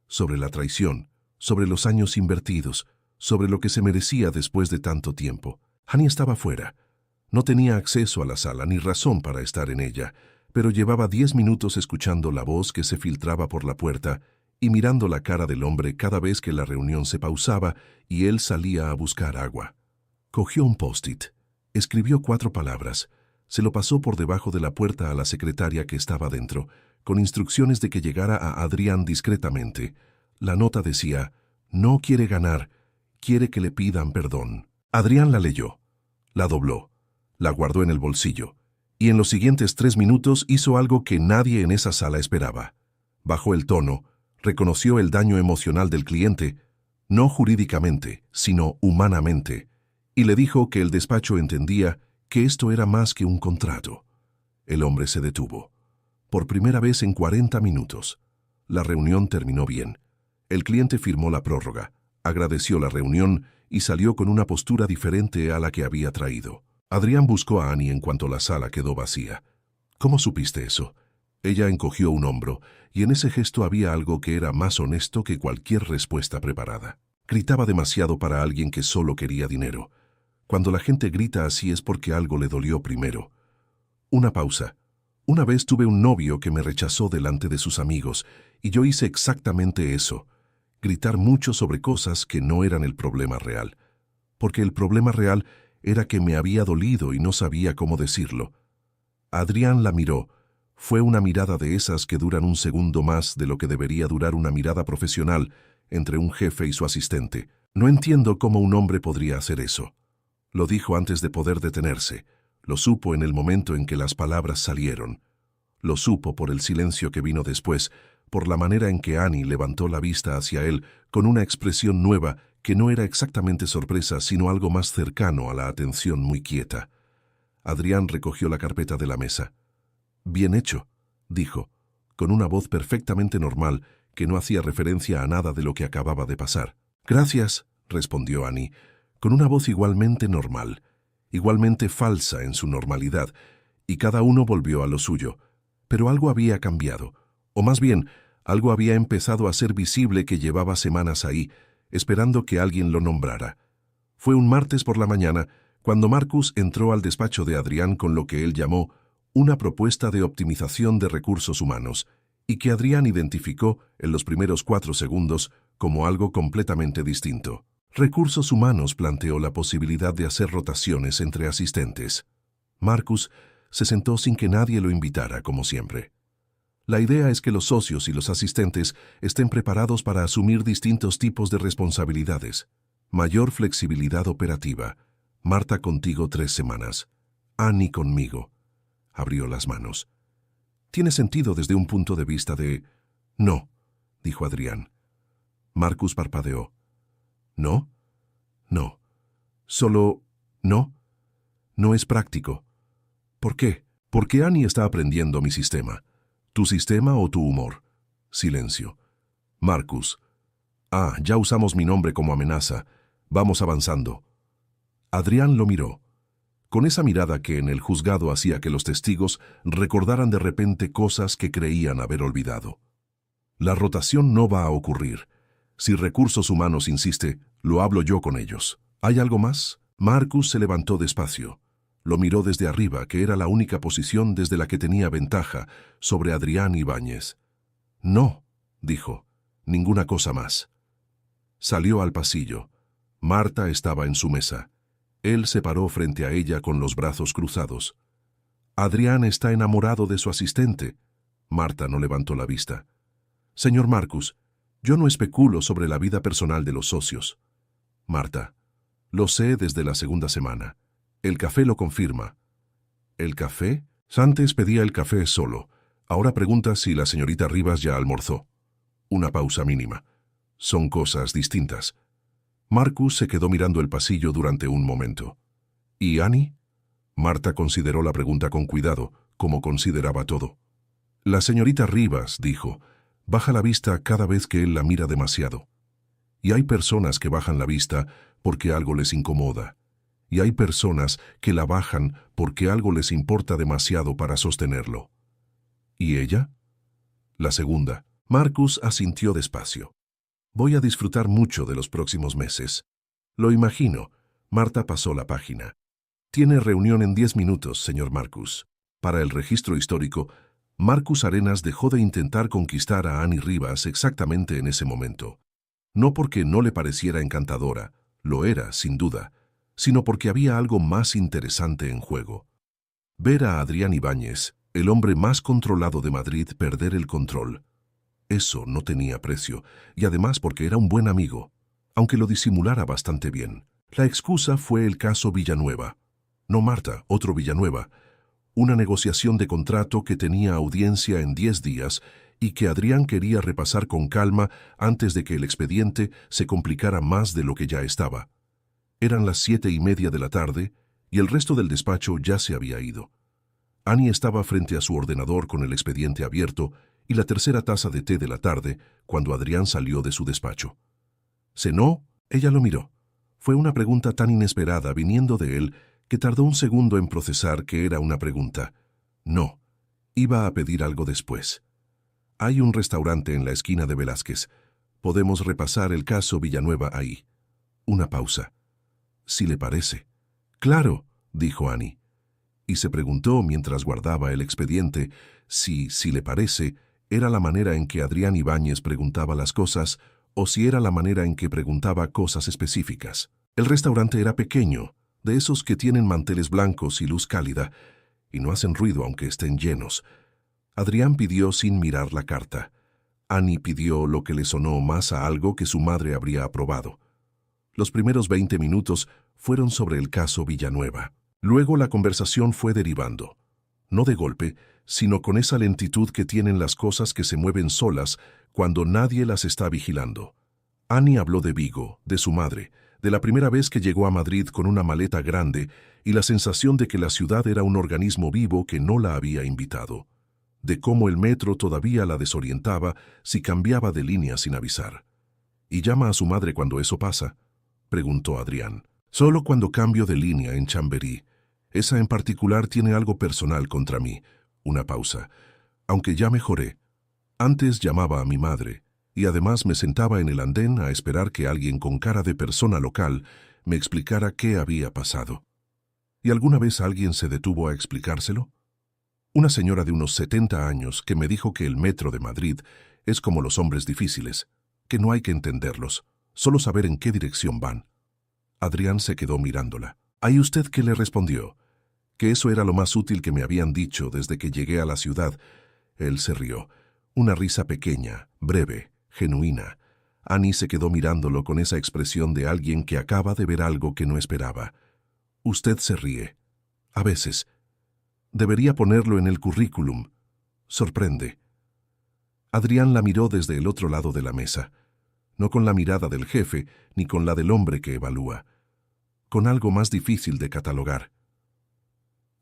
Sobre la traición, sobre los años invertidos, sobre lo que se merecía después de tanto tiempo. Annie estaba fuera. No tenía acceso a la sala ni razón para estar en ella, pero llevaba 10 minutos escuchando la voz que se filtraba por la puerta y mirando la cara del hombre cada vez que la reunión se pausaba y él salía a buscar agua. Cogió un post-it, escribió 4 palabras, se lo pasó por debajo de la puerta a la secretaria que estaba dentro, con instrucciones de que llegara a Adrián discretamente. La nota decía, no quiere ganar, quiere que le pidan perdón. Adrián la leyó, la dobló, la guardó en el bolsillo, y en los siguientes 3 minutos hizo algo que nadie en esa sala esperaba. Bajó el tono, reconoció el daño emocional del cliente, no jurídicamente, sino humanamente, y le dijo que el despacho entendía que esto era más que un contrato. El hombre se detuvo. Por primera vez en 40 minutos. La reunión terminó bien. El cliente firmó la prórroga, agradeció la reunión y salió con una postura diferente a la que había traído. Adrián buscó a Annie en cuanto la sala quedó vacía. ¿Cómo supiste eso? Ella encogió un hombro, y en ese gesto había algo que era más honesto que cualquier respuesta preparada. Gritaba demasiado para alguien que solo quería dinero. Cuando la gente grita así es porque algo le dolió primero. Una pausa. Una vez tuve un novio que me rechazó delante de sus amigos, y yo hice exactamente eso. Gritar mucho sobre cosas que no eran el problema real. Porque el problema real era que me había dolido y no sabía cómo decirlo. Adrián la miró. Fue una mirada de esas que duran un segundo más de lo que debería durar una mirada profesional entre un jefe y su asistente. No entiendo cómo un hombre podría hacer eso. Lo dijo antes de poder detenerse. Lo supo en el momento en que las palabras salieron. Lo supo por el silencio que vino después, por la manera en que Annie levantó la vista hacia él con una expresión nueva que no era exactamente sorpresa, sino algo más cercano a la atención muy quieta. Adrián recogió la carpeta de la mesa. «Bien hecho», dijo, con una voz perfectamente normal que no hacía referencia a nada de lo que acababa de pasar. «Gracias», respondió Annie, con una voz igualmente normal, igualmente falsa en su normalidad, y cada uno volvió a lo suyo. Pero algo había cambiado, o más bien, algo había empezado a ser visible que llevaba semanas ahí, esperando que alguien lo nombrara. Fue un martes por la mañana cuando Marcus entró al despacho de Adrián con lo que él llamó una propuesta de optimización de recursos humanos, y que Adrián identificó en los primeros 4 segundos como algo completamente distinto. Recursos humanos planteó la posibilidad de hacer rotaciones entre asistentes. Marcus se sentó sin que nadie lo invitara, como siempre. La idea es que los socios y los asistentes estén preparados para asumir distintos tipos de responsabilidades. Mayor flexibilidad operativa. Marta contigo 3 semanas. Annie conmigo. Abrió las manos. Tiene sentido desde un punto de vista de... No, dijo Adrián. Marcus parpadeó. ¿No? No. Solo... ¿no? No es práctico. ¿Por qué? Porque Annie está aprendiendo mi sistema. ¿Tu sistema o tu humor? Silencio. Marcus. Ah, ya usamos mi nombre como amenaza. Vamos avanzando. Adrián lo miró, con esa mirada que en el juzgado hacía que los testigos recordaran de repente cosas que creían haber olvidado. La rotación no va a ocurrir. Si Recursos Humanos insiste, lo hablo yo con ellos. ¿Hay algo más? Marcus se levantó despacio. Lo miró desde arriba, que era la única posición desde la que tenía ventaja sobre Adrián Ibáñez. No, dijo, ninguna cosa más. Salió al pasillo. Marta estaba en su mesa. Él se paró frente a ella con los brazos cruzados. Adrián está enamorado de su asistente. Marta no levantó la vista. Señor Marcus, yo no especulo sobre la vida personal de los socios. Marta, lo sé desde la 2ª semana. El café lo confirma. ¿El café? Antes pedía el café solo. Ahora pregunta si la señorita Rivas ya almorzó. Una pausa mínima. Son cosas distintas. Marcus se quedó mirando el pasillo durante un momento. ¿Y Annie? Marta consideró la pregunta con cuidado, como consideraba todo. La señorita Rivas, dijo, baja la vista cada vez que él la mira demasiado. Y hay personas que bajan la vista porque algo les incomoda. Y hay personas que la bajan porque algo les importa demasiado para sostenerlo. ¿Y ella? La segunda. Marcus asintió despacio. Voy a disfrutar mucho de los próximos meses. Lo imagino. Marta pasó la página. Tiene reunión en 10 minutos, señor Marcus. Para el registro histórico, Marcus Arenas dejó de intentar conquistar a Annie Rivas exactamente en ese momento. No porque no le pareciera encantadora, lo era, sin duda, sino porque había algo más interesante en juego. Ver a Adrián Ibáñez, el hombre más controlado de Madrid, perder el control. Eso no tenía precio, y además porque era un buen amigo, aunque lo disimulara bastante bien. La excusa fue el caso Villanueva. No Marta, otro Villanueva. Una negociación de contrato que tenía audiencia en 10 días y que Adrián quería repasar con calma antes de que el expediente se complicara más de lo que ya estaba. Eran las 7:30 de la tarde y el resto del despacho ya se había ido. Annie estaba frente a su ordenador con el expediente abierto y la 3ª taza de té de la tarde cuando Adrián salió de su despacho. ¿Cenó? Ella lo miró. Fue una pregunta tan inesperada viniendo de él que tardó un segundo en procesar que era una pregunta. No, iba a pedir algo después. Hay un restaurante en la esquina de Velázquez. Podemos repasar el caso Villanueva ahí. Una pausa. Si le parece. Claro, dijo Annie. Y se preguntó mientras guardaba el expediente si le parece, era la manera en que Adrián Ibáñez preguntaba las cosas o si era la manera en que preguntaba cosas específicas. El restaurante era pequeño, de esos que tienen manteles blancos y luz cálida, y no hacen ruido aunque estén llenos. Adrián pidió sin mirar la carta. Annie pidió lo que le sonó más a algo que su madre habría aprobado. Los primeros 20 minutos fueron sobre el caso Villanueva. Luego la conversación fue derivando, no de golpe, sino con esa lentitud que tienen las cosas que se mueven solas cuando nadie las está vigilando. Annie habló de Vigo, de su madre, de la primera vez que llegó a Madrid con una maleta grande y la sensación de que la ciudad era un organismo vivo que no la había invitado, de cómo el metro todavía la desorientaba si cambiaba de línea sin avisar. ¿Y llama a su madre cuando eso pasa?, preguntó Adrián. Solo cuando cambio de línea en Chamberí. Esa en particular tiene algo personal contra mí. Una pausa. Aunque ya mejoré. Antes llamaba a mi madre, y además me sentaba en el andén a esperar que alguien con cara de persona local me explicara qué había pasado. ¿Y alguna vez alguien se detuvo a explicárselo? Una señora de unos 70 años que me dijo que el metro de Madrid es como los hombres difíciles, que no hay que entenderlos, solo saber en qué dirección van. Adrián se quedó mirándola. ¿Y usted qué le respondió? Que eso era lo más útil que me habían dicho desde que llegué a la ciudad. Él se rió. Una risa pequeña, breve, genuina. Annie se quedó mirándolo con esa expresión de alguien que acaba de ver algo que no esperaba. Usted se ríe. A veces. Debería ponerlo en el currículum. Sorprende. Adrián la miró desde el otro lado de la mesa. No con la mirada del jefe, ni con la del hombre que evalúa. Con algo más difícil de catalogar.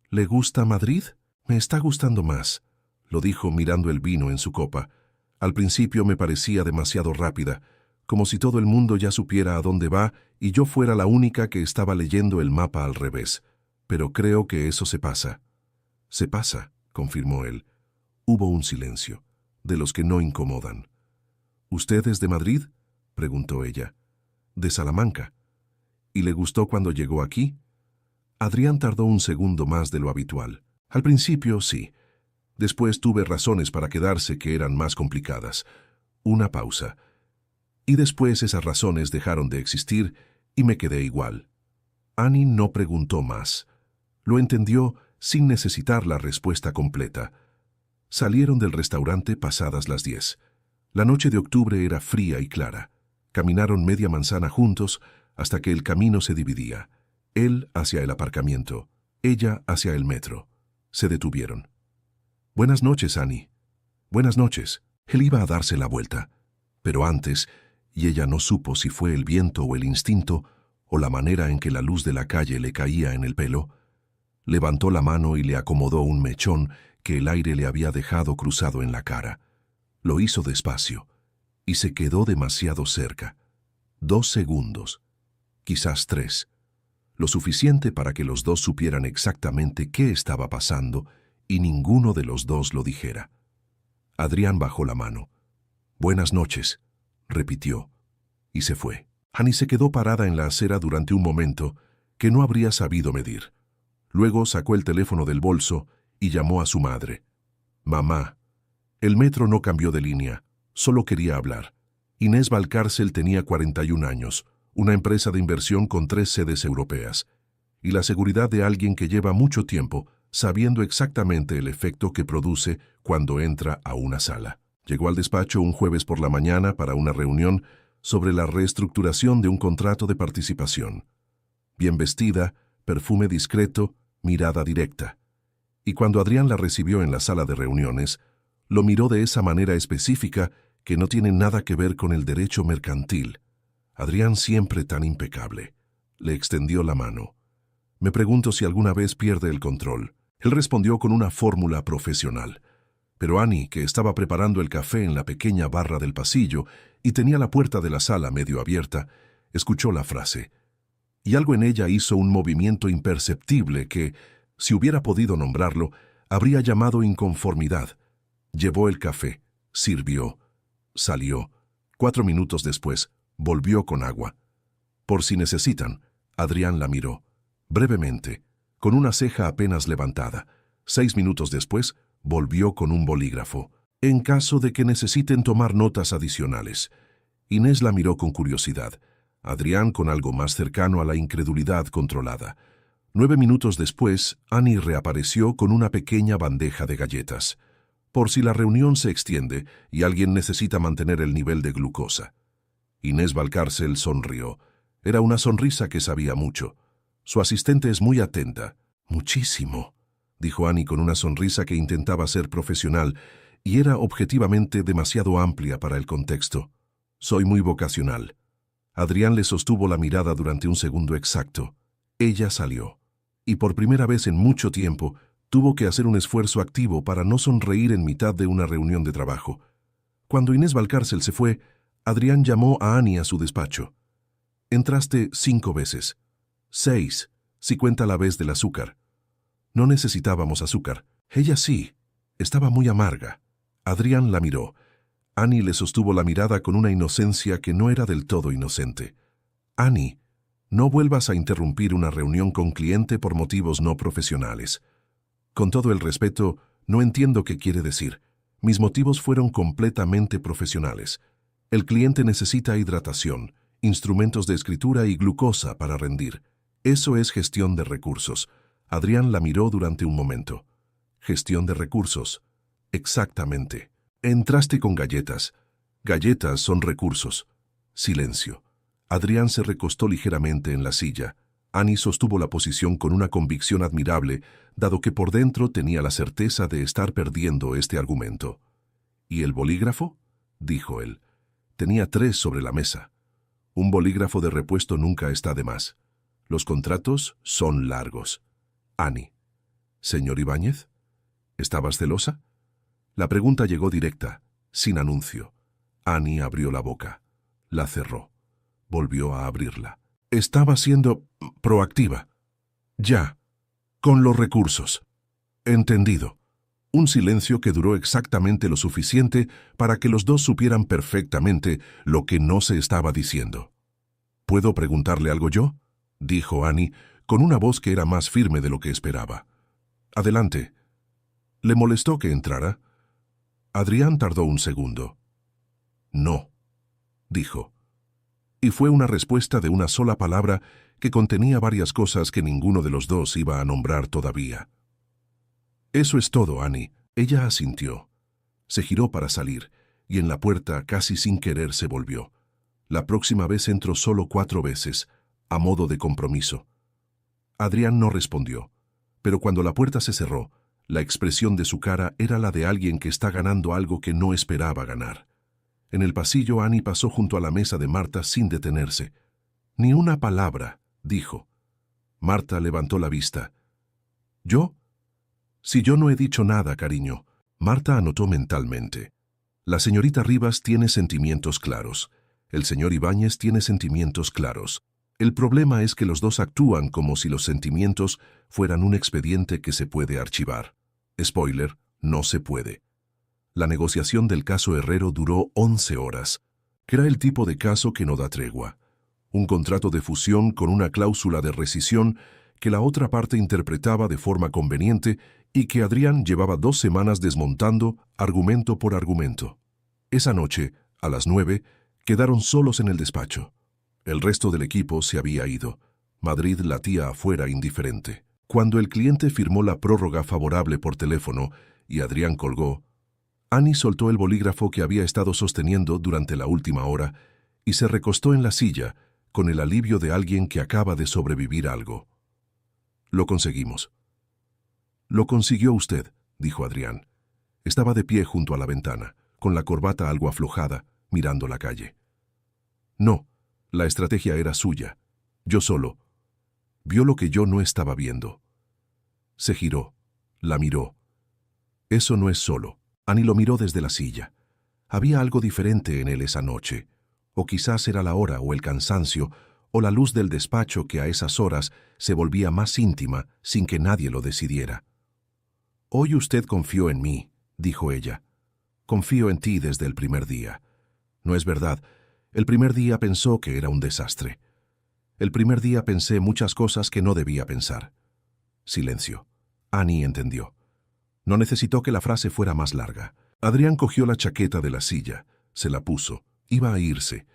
¿Le gusta Madrid? Me está gustando más, lo dijo mirando el vino en su copa. Al principio me parecía demasiado rápida, como si todo el mundo ya supiera a dónde va y yo fuera la única que estaba leyendo el mapa al revés. Pero creo que eso se pasa. Se pasa, confirmó él. Hubo un silencio, de los que no incomodan. ¿Usted es de Madrid?, preguntó ella. De Salamanca. ¿Y le gustó cuando llegó aquí? Adrián tardó un segundo más de lo habitual. Al principio, sí. Después tuve razones para quedarse que eran más complicadas. Una pausa. Y después esas razones dejaron de existir y me quedé igual. Annie no preguntó más. Lo entendió sin necesitar la respuesta completa. Salieron del restaurante pasadas las 10. La noche de octubre era fría y clara. Caminaron media manzana juntos hasta que el camino se dividía. Él hacia el aparcamiento, ella hacia el metro. Se detuvieron. Buenas noches, Annie. Buenas noches. Él iba a darse la vuelta. Pero antes, y ella no supo si fue el viento o el instinto, o la manera en que la luz de la calle le caía en el pelo, levantó la mano y le acomodó un mechón que el aire le había dejado cruzado en la cara. Lo hizo despacio, y se quedó demasiado cerca. 2 segundos, quizás 3. Lo suficiente para que los dos supieran exactamente qué estaba pasando y ninguno de los dos lo dijera. Adrián bajó la mano. Buenas noches, repitió, y se fue. Annie se quedó parada en la acera durante un momento que no habría sabido medir. Luego sacó el teléfono del bolso y llamó a su madre. Mamá. El metro no cambió de línea, solo quería hablar. Inés Valcárcel tenía 41 años, una empresa de inversión con 3 sedes europeas, y la seguridad de alguien que lleva mucho tiempo sabiendo exactamente el efecto que produce cuando entra a una sala. Llegó al despacho un jueves por la mañana para una reunión sobre la reestructuración de un contrato de participación. Bien vestida, perfume discreto, mirada directa. Y cuando Adrián la recibió en la sala de reuniones, lo miró de esa manera específica que no tiene nada que ver con el derecho mercantil. Adrián siempre tan impecable. Le extendió la mano. Me pregunto si alguna vez pierde el control. Él respondió con una fórmula profesional. Pero Annie, que estaba preparando el café en la pequeña barra del pasillo y tenía la puerta de la sala medio abierta, escuchó la frase. Y algo en ella hizo un movimiento imperceptible que, si hubiera podido nombrarlo, habría llamado inconformidad. Llevó el café, sirvió, salió. 4 minutos después, volvió con agua. Por si necesitan, Adrián la miró. Brevemente, con una ceja apenas levantada. 6 minutos después, volvió con un bolígrafo. En caso de que necesiten tomar notas adicionales. Inés la miró con curiosidad. Adrián con algo más cercano a la incredulidad controlada. 9 minutos después, Annie reapareció con una pequeña bandeja de galletas. Por si la reunión se extiende y alguien necesita mantener el nivel de glucosa. Inés Valcárcel sonrió. Era una sonrisa que sabía mucho. Su asistente es muy atenta. Muchísimo. dijo Annie con una sonrisa que intentaba ser profesional y era objetivamente demasiado amplia para el contexto. Soy muy vocacional. Adrián le sostuvo la mirada durante un segundo exacto. Ella salió. Y por primera vez en mucho tiempo, tuvo que hacer un esfuerzo activo para no sonreír en mitad de una reunión de trabajo. Cuando Inés Valcárcel se fue, Adrián llamó a Annie a su despacho. Entraste 5 veces. 6, si cuenta la vez del azúcar. No necesitábamos azúcar. Ella sí. Estaba muy amarga. Adrián la miró. Annie le sostuvo la mirada con una inocencia que no era del todo inocente. Annie, no vuelvas a interrumpir una reunión con cliente por motivos no profesionales. Con todo el respeto, no entiendo qué quiere decir. Mis motivos fueron completamente profesionales. El cliente necesita hidratación, instrumentos de escritura y glucosa para rendir. Eso es gestión de recursos. Adrián la miró durante un momento. Gestión de recursos. Exactamente. Entraste con galletas. Galletas son recursos. Silencio. Adrián se recostó ligeramente en la silla. Annie sostuvo la posición con una convicción admirable, dado que por dentro tenía la certeza de estar perdiendo este argumento. ¿Y el bolígrafo?, dijo él. Tenía 3 sobre la mesa. Un bolígrafo de repuesto nunca está de más. Los contratos son largos. Annie. ¿Señor Ibáñez? ¿Estabas celosa? La pregunta llegó directa, sin anuncio. Annie abrió la boca. La cerró. Volvió a abrirla. Estaba siendo proactiva. Ya. Con los recursos. Entendido. Un silencio que duró exactamente lo suficiente para que los dos supieran perfectamente lo que no se estaba diciendo. ¿Puedo preguntarle algo yo?, dijo Annie, con una voz que era más firme de lo que esperaba. Adelante. ¿Le molestó que entrara? Adrián tardó un segundo. No, dijo. Y fue una respuesta de una sola palabra que contenía varias cosas que ninguno de los dos iba a nombrar todavía. Eso es todo, Annie. Ella asintió. Se giró para salir, y en la puerta, casi sin querer, se volvió. La próxima vez entró solo 4 veces, a modo de compromiso. Adrián no respondió, pero cuando la puerta se cerró, la expresión de su cara era la de alguien que está ganando algo que no esperaba ganar. En el pasillo, Annie pasó junto a la mesa de Marta sin detenerse. Ni una palabra, dijo. Marta levantó la vista. ¿Yo? Si yo no he dicho nada, cariño. Marta anotó mentalmente. La señorita Rivas tiene sentimientos claros. El señor Ibáñez tiene sentimientos claros. El problema es que los dos actúan como si los sentimientos fueran un expediente que se puede archivar. Spoiler, no se puede. La negociación del caso Herrero duró 11 horas. Era el tipo de caso que no da tregua. Un contrato de fusión con una cláusula de rescisión que la otra parte interpretaba de forma conveniente y que Adrián llevaba 2 semanas desmontando argumento por argumento. Esa noche, a las 9, quedaron solos en el despacho. El resto del equipo se había ido. Madrid latía afuera indiferente. Cuando el cliente firmó la prórroga favorable por teléfono y Adrián colgó, Annie soltó el bolígrafo que había estado sosteniendo durante la última hora y se recostó en la silla con el alivio de alguien que acaba de sobrevivir a algo. Lo conseguimos. Lo consiguió usted, dijo Adrián. Estaba de pie junto a la ventana, con la corbata algo aflojada, mirando la calle. No, la estrategia era suya. Yo solo. Vio lo que yo no estaba viendo. Se giró, la miró. Eso no es solo. Annie lo miró desde la silla. Había algo diferente en él esa noche. O quizás era la hora o el cansancio, o la luz del despacho que a esas horas se volvía más íntima sin que nadie lo decidiera. Hoy usted confió en mí, dijo ella. Confío en ti desde el primer día. No es verdad. El primer día pensó que era un desastre. El primer día pensé muchas cosas que no debía pensar. Silencio. Annie entendió. No necesitó que la frase fuera más larga. Adrián cogió la chaqueta de la silla, se la puso, iba a irse.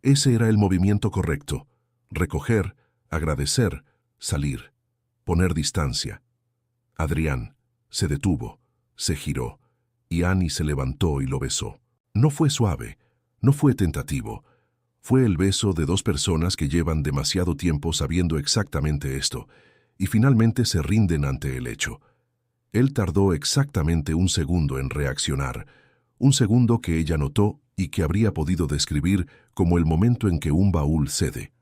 Ese era el movimiento correcto. Recoger, agradecer, salir, poner distancia. Adrián se detuvo, se giró, y Annie se levantó y lo besó. No fue suave, no fue tentativo. Fue el beso de 2 personas que llevan demasiado tiempo sabiendo exactamente esto, y finalmente se rinden ante el hecho. Él tardó exactamente un segundo en reaccionar, un segundo que ella notó y que habría podido describir como el momento en que un baúl cede.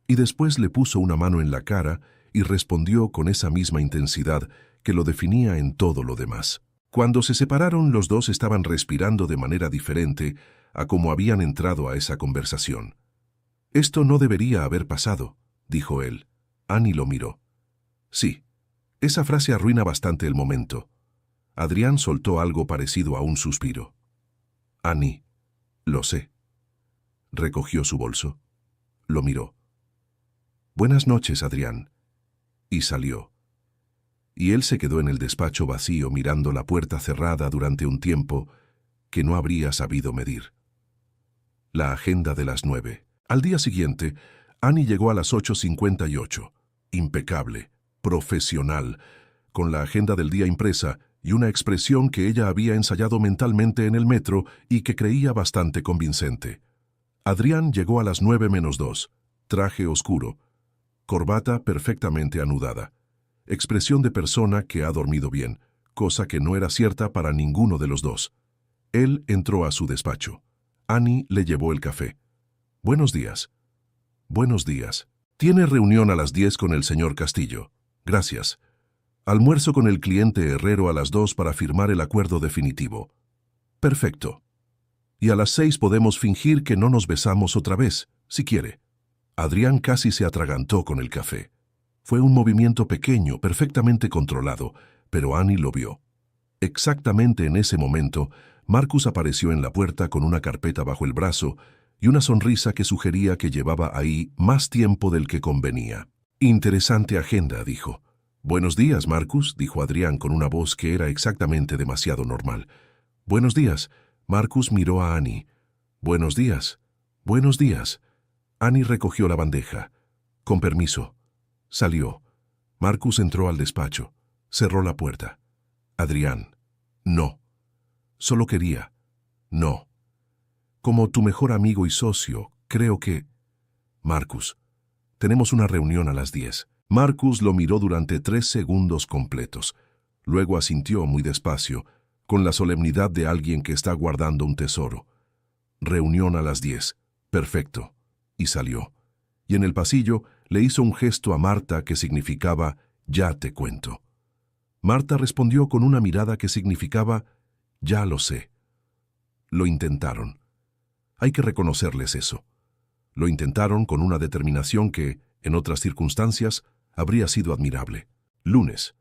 Y después le puso una mano en la cara y respondió con esa misma intensidad que lo definía en todo lo demás. Cuando se separaron, los dos estaban respirando de manera diferente a como habían entrado a esa conversación. «Esto no debería haber pasado», dijo él. Annie lo miró. «Sí, esa frase arruina bastante el momento». Adrián soltó algo parecido a un suspiro. «Annie, lo sé». Recogió su bolso. Lo miró. «Buenas noches, Adrián». Y salió. Y él se quedó en el despacho vacío mirando la puerta cerrada durante un tiempo que no habría sabido medir. La agenda de las 9. Al día siguiente, Annie llegó a las 8:58. Impecable, profesional, con la agenda del día impresa y una expresión que ella había ensayado mentalmente en el metro y que creía bastante convincente. Adrián llegó a las 9:02, traje oscuro, corbata perfectamente anudada, expresión de persona que ha dormido bien, cosa que no era cierta para ninguno de los dos. Él entró a su despacho. Annie le llevó el café. «Buenos días». «Buenos días. Tiene reunión a las 10 con el señor Castillo». «Gracias». «Almuerzo con el cliente Herrero a las 2 para firmar el acuerdo definitivo». «Perfecto. Y a las 6 podemos fingir que no nos besamos otra vez, si quiere». Adrián casi se atragantó con el café. Fue un movimiento pequeño, perfectamente controlado, pero Annie lo vio. Exactamente en ese momento, Marcus apareció en la puerta con una carpeta bajo el brazo y una sonrisa que sugería que llevaba ahí más tiempo del que convenía. «Interesante agenda», dijo. «Buenos días, Marcus», dijo Adrián con una voz que era exactamente demasiado normal. «Buenos días». Marcus miró a Annie. «Buenos días». «Buenos días». Annie recogió la bandeja. «Con permiso». Salió. Marcus entró al despacho. Cerró la puerta. «Adrián». «No». «Solo quería». «No». «Como tu mejor amigo y socio, creo que...» «Marcus, tenemos una reunión a las 10». Marcus lo miró durante 3 segundos completos. Luego asintió muy despacio, con la solemnidad de alguien que está guardando un tesoro. «Reunión a las 10. Perfecto». Y salió. Y en el pasillo le hizo un gesto a Marta que significaba «ya te cuento». Marta respondió con una mirada que significaba «ya lo sé». Lo intentaron. Hay que reconocerles eso. Lo intentaron con una determinación que, en otras circunstancias, habría sido admirable. Lunes.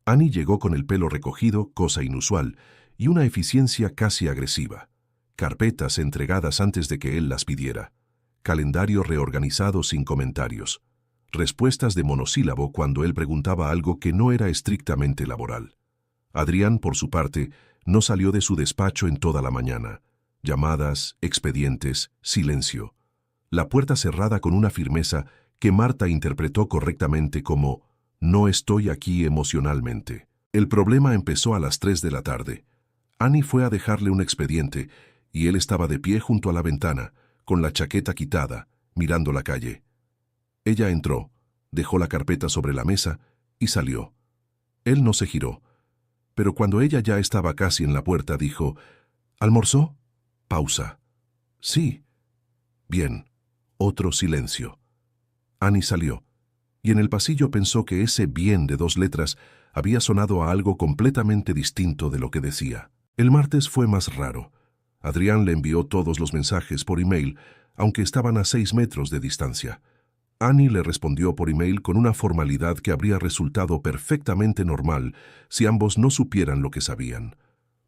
Annie llegó con el pelo recogido, cosa inusual, y una eficiencia casi agresiva. Carpetas entregadas antes de que él las pidiera. Calendario reorganizado sin comentarios. Respuestas de monosílabo cuando él preguntaba algo que no era estrictamente laboral. Adrián, por su parte, no salió de su despacho en toda la mañana. Llamadas, expedientes, silencio. La puerta cerrada con una firmeza que Marta interpretó correctamente como «no estoy aquí emocionalmente». El problema empezó a las 3 de la tarde. Annie fue a dejarle un expediente y él estaba de pie junto a la ventana, con la chaqueta quitada, mirando la calle. Ella entró, dejó la carpeta sobre la mesa y salió. Él no se giró, pero cuando ella ya estaba casi en la puerta dijo «¿Almorzó?» Pausa. «Sí». «Bien». Otro silencio. Annie salió, y en el pasillo pensó que ese bien de 2 letras había sonado a algo completamente distinto de lo que decía. El martes fue más raro. Adrián le envió todos los mensajes por email, aunque estaban a 6 metros de distancia. Annie le respondió por email con una formalidad que habría resultado perfectamente normal si ambos no supieran lo que sabían.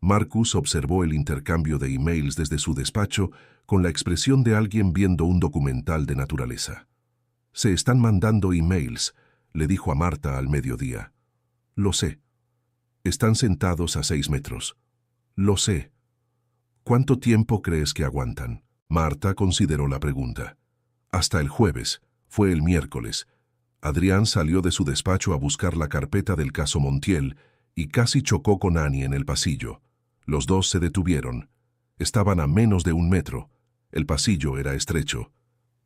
Marcus observó el intercambio de emails desde su despacho con la expresión de alguien viendo un documental de naturaleza. «Se están mandando emails», le dijo a Marta al mediodía. «Lo sé». «Están sentados a 6 metros». «Lo sé». «¿Cuánto tiempo crees que aguantan?» Marta consideró la pregunta. «Hasta el jueves». Fue el miércoles. Adrián salió de su despacho a buscar la carpeta del caso Montiel y casi chocó con Annie en el pasillo. Los dos se detuvieron. Estaban a menos de 1 metro. El pasillo era estrecho.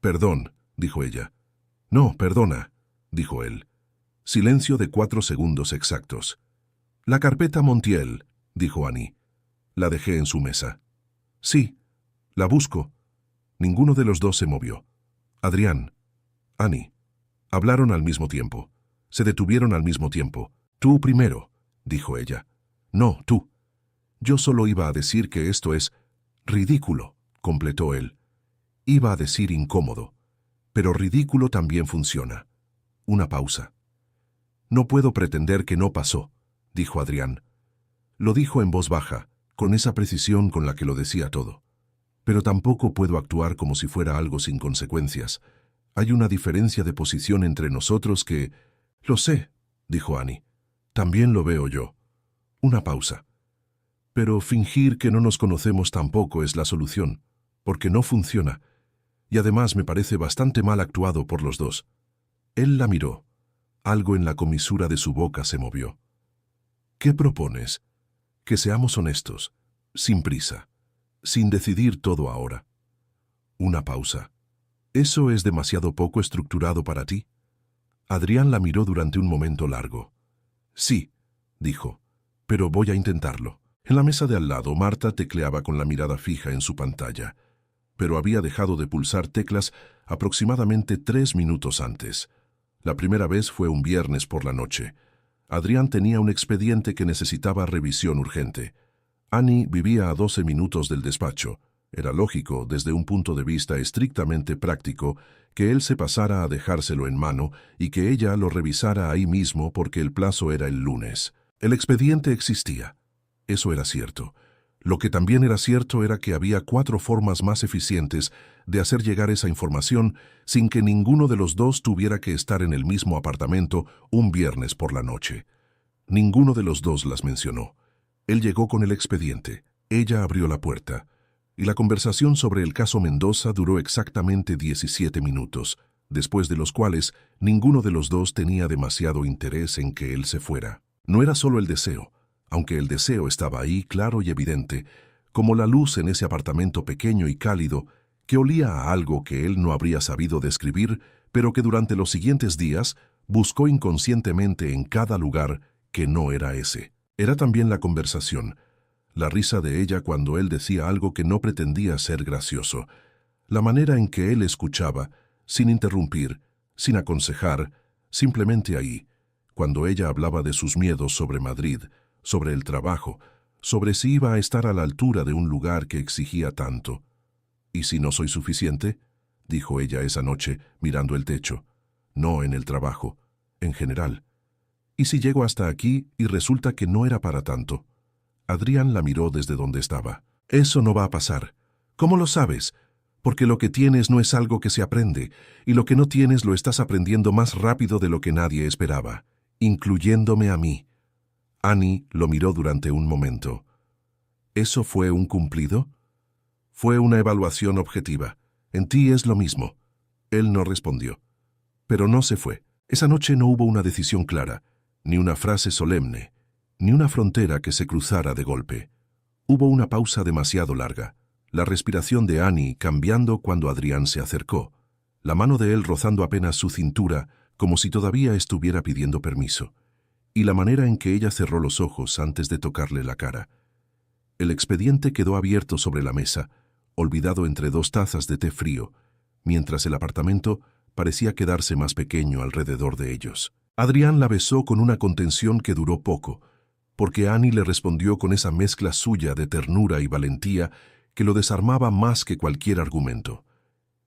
«Perdón», dijo ella. «No, perdona», dijo él. Silencio de 4 segundos exactos. La carpeta Montiel, dijo Annie. La dejé en su mesa. Sí, la busco. Ninguno de los dos se movió. Adrián, Annie. Hablaron al mismo tiempo. Se detuvieron al mismo tiempo. Tú primero, dijo ella. No, tú. Yo solo iba a decir que esto es ridículo, completó él. Iba a decir incómodo, pero ridículo también funciona. Una pausa. No puedo pretender que no pasó, dijo Adrián. Lo dijo en voz baja, con esa precisión con la que lo decía todo. Pero tampoco puedo actuar como si fuera algo sin consecuencias. Hay una diferencia de posición entre nosotros que... Lo sé, dijo Annie. También lo veo yo. Una pausa. Pero fingir que no nos conocemos tampoco es la solución, porque no funciona. Y además me parece bastante mal actuado por los dos. Él la miró. Algo en la comisura de su boca se movió. ¿Qué propones? Que seamos honestos, sin prisa, sin decidir todo ahora. Una pausa. ¿Eso es demasiado poco estructurado para ti? Adrián la miró durante un momento largo. Sí, dijo, pero voy a intentarlo. En la mesa de al lado, Marta tecleaba con la mirada fija en su pantalla, pero había dejado de pulsar teclas aproximadamente 3 minutos antes. La primera vez fue un viernes por la noche. Adrián tenía un expediente que necesitaba revisión urgente. Annie vivía a 12 minutos del despacho. Era lógico, desde un punto de vista estrictamente práctico, que él se pasara a dejárselo en mano y que ella lo revisara ahí mismo porque el plazo era el lunes. El expediente existía. Eso era cierto. Lo que también era cierto era que había 4 formas más eficientes de hacer llegar esa información sin que ninguno de los dos tuviera que estar en el mismo apartamento un viernes por la noche. Ninguno de los dos las mencionó. Él llegó con el expediente. Ella abrió la puerta. Y la conversación sobre el caso Mendoza duró exactamente 17 minutos, después de los cuales ninguno de los dos tenía demasiado interés en que él se fuera. No era solo el deseo, aunque el deseo estaba ahí claro y evidente, como la luz en ese apartamento pequeño y cálido que olía a algo que él no habría sabido describir, pero que durante los siguientes días buscó inconscientemente en cada lugar que no era ese. Era también la conversación, la risa de ella cuando él decía algo que no pretendía ser gracioso, la manera en que él escuchaba, sin interrumpir, sin aconsejar, simplemente ahí, cuando ella hablaba de sus miedos sobre Madrid, sobre el trabajo, sobre si iba a estar a la altura de un lugar que exigía tanto. ¿Y si no soy suficiente?, dijo ella esa noche, mirando el techo. No en el trabajo, en general. ¿Y si llego hasta aquí y resulta que no era para tanto? Adrián la miró desde donde estaba. Eso no va a pasar. ¿Cómo lo sabes? Porque lo que tienes no es algo que se aprende, y lo que no tienes lo estás aprendiendo más rápido de lo que nadie esperaba, incluyéndome a mí. Annie lo miró durante un momento. ¿Eso fue un cumplido? Fue una evaluación objetiva. En ti es lo mismo. Él no respondió. Pero no se fue. Esa noche no hubo una decisión clara, ni una frase solemne, ni una frontera que se cruzara de golpe. Hubo una pausa demasiado larga, la respiración de Annie cambiando cuando Adrián se acercó, la mano de él rozando apenas su cintura como si todavía estuviera pidiendo permiso, y la manera en que ella cerró los ojos antes de tocarle la cara. El expediente quedó abierto sobre la mesa, olvidado entre 2 tazas de té frío, mientras el apartamento parecía quedarse más pequeño alrededor de ellos. Adrián la besó con una contención que duró poco, porque Annie le respondió con esa mezcla suya de ternura y valentía que lo desarmaba más que cualquier argumento.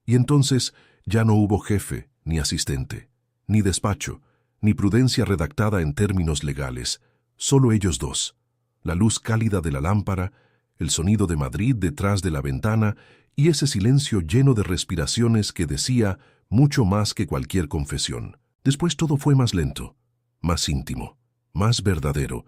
Y entonces ya no hubo jefe, ni asistente, ni despacho, ni prudencia redactada en términos legales, solo ellos dos, la luz cálida de la lámpara, el sonido de Madrid detrás de la ventana y ese silencio lleno de respiraciones que decía mucho más que cualquier confesión. Después todo fue más lento, más íntimo, más verdadero.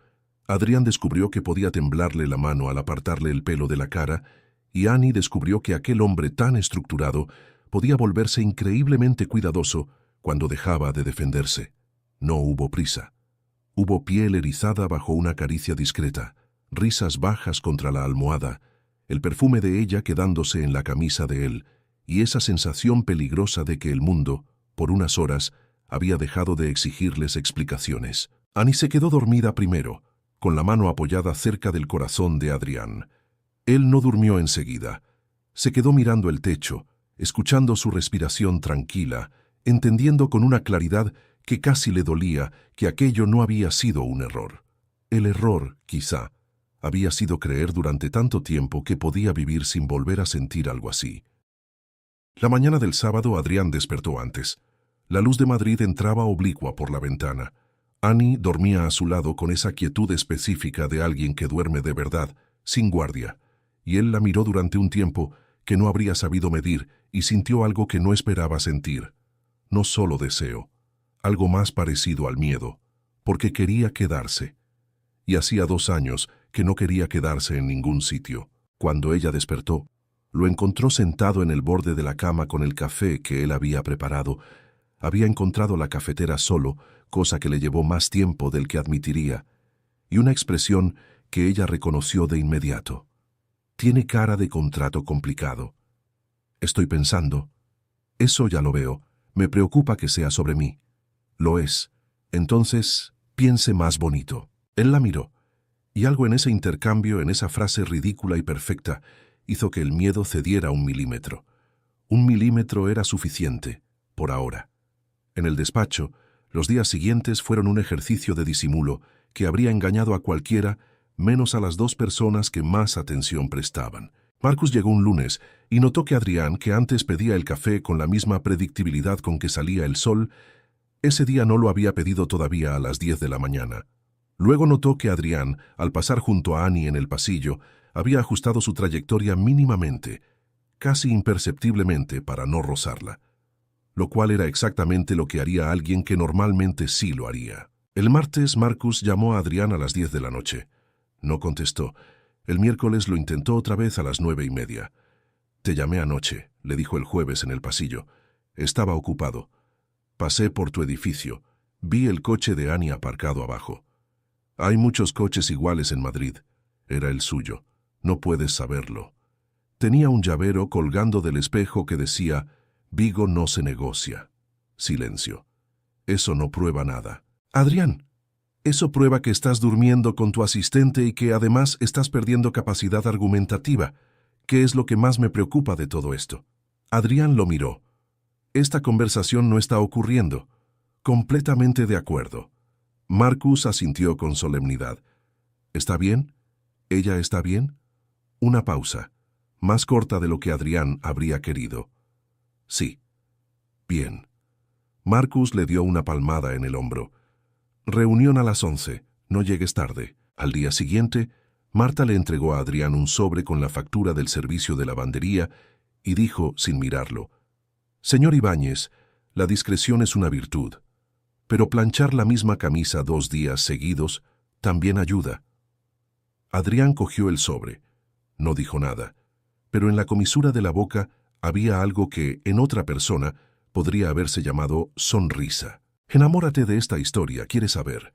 Adrián descubrió que podía temblarle la mano al apartarle el pelo de la cara, y Annie descubrió que aquel hombre tan estructurado podía volverse increíblemente cuidadoso cuando dejaba de defenderse. No hubo prisa. Hubo piel erizada bajo una caricia discreta, risas bajas contra la almohada, el perfume de ella quedándose en la camisa de él, y esa sensación peligrosa de que el mundo, por unas horas, había dejado de exigirles explicaciones. Annie se quedó dormida primero, con la mano apoyada cerca del corazón de Adrián. Él no durmió enseguida. Se quedó mirando el techo, escuchando su respiración tranquila, entendiendo con una claridad que casi le dolía que aquello no había sido un error. El error, quizá, había sido creer durante tanto tiempo que podía vivir sin volver a sentir algo así. La mañana del sábado Adrián despertó antes. La luz de Madrid entraba oblicua por la ventana. Annie dormía a su lado con esa quietud específica de alguien que duerme de verdad, sin guardia, y él la miró durante un tiempo que no habría sabido medir y sintió algo que no esperaba sentir. No solo deseo, algo más parecido al miedo, porque quería quedarse. Y hacía 2 años que no quería quedarse en ningún sitio. Cuando ella despertó, lo encontró sentado en el borde de la cama con el café que él había preparado. Había encontrado la cafetera solo, cosa que le llevó más tiempo del que admitiría, y una expresión que ella reconoció de inmediato. Tiene cara de contrato complicado. Estoy pensando. Eso ya lo veo. Me preocupa que sea sobre mí. Lo es. Entonces, piense más bonito. Él la miró, y algo en ese intercambio, en esa frase ridícula y perfecta, hizo que el miedo cediera 1 milímetro. 1 milímetro era suficiente, por ahora. En el despacho, los días siguientes fueron un ejercicio de disimulo que habría engañado a cualquiera, menos a las 2 personas que más atención prestaban. Marcus llegó un lunes y notó que Adrián, que antes pedía el café con la misma predictibilidad con que salía el sol, ese día no lo había pedido todavía a las 10 de la mañana. Luego notó que Adrián, al pasar junto a Annie en el pasillo, había ajustado su trayectoria mínimamente, casi imperceptiblemente para no rozarla, lo cual era exactamente lo que haría alguien que normalmente sí lo haría. El martes, Marcus llamó a Adrián a las 10 de la noche. No contestó. El miércoles lo intentó otra vez a las 9:30. Te llamé anoche, le dijo el jueves en el pasillo. Estaba ocupado. Pasé por tu edificio. Vi el coche de Annie aparcado abajo. Hay muchos coches iguales en Madrid. Era el suyo. No puedes saberlo. Tenía un llavero colgando del espejo que decía: Vigo no se negocia. Silencio. Eso no prueba nada. Adrián, eso prueba que estás durmiendo con tu asistente y que además estás perdiendo capacidad argumentativa, que es lo que más me preocupa de todo esto. Adrián lo miró. Esta conversación no está ocurriendo. Completamente de acuerdo. Marcus asintió con solemnidad. ¿Está bien? ¿Ella está bien? Una pausa, más corta de lo que Adrián habría querido. Sí. Bien. Marcus le dio una palmada en el hombro. Reunión a las 11. No llegues tarde. Al día siguiente, Marta le entregó a Adrián un sobre con la factura del servicio de lavandería y dijo, sin mirarlo: Señor Ibáñez, la discreción es una virtud, pero planchar la misma camisa 2 días seguidos también ayuda. Adrián cogió el sobre. No dijo nada, pero en la comisura de la boca había algo que, en otra persona, podría haberse llamado sonrisa. Enamórate de esta historia, ¿quieres saber?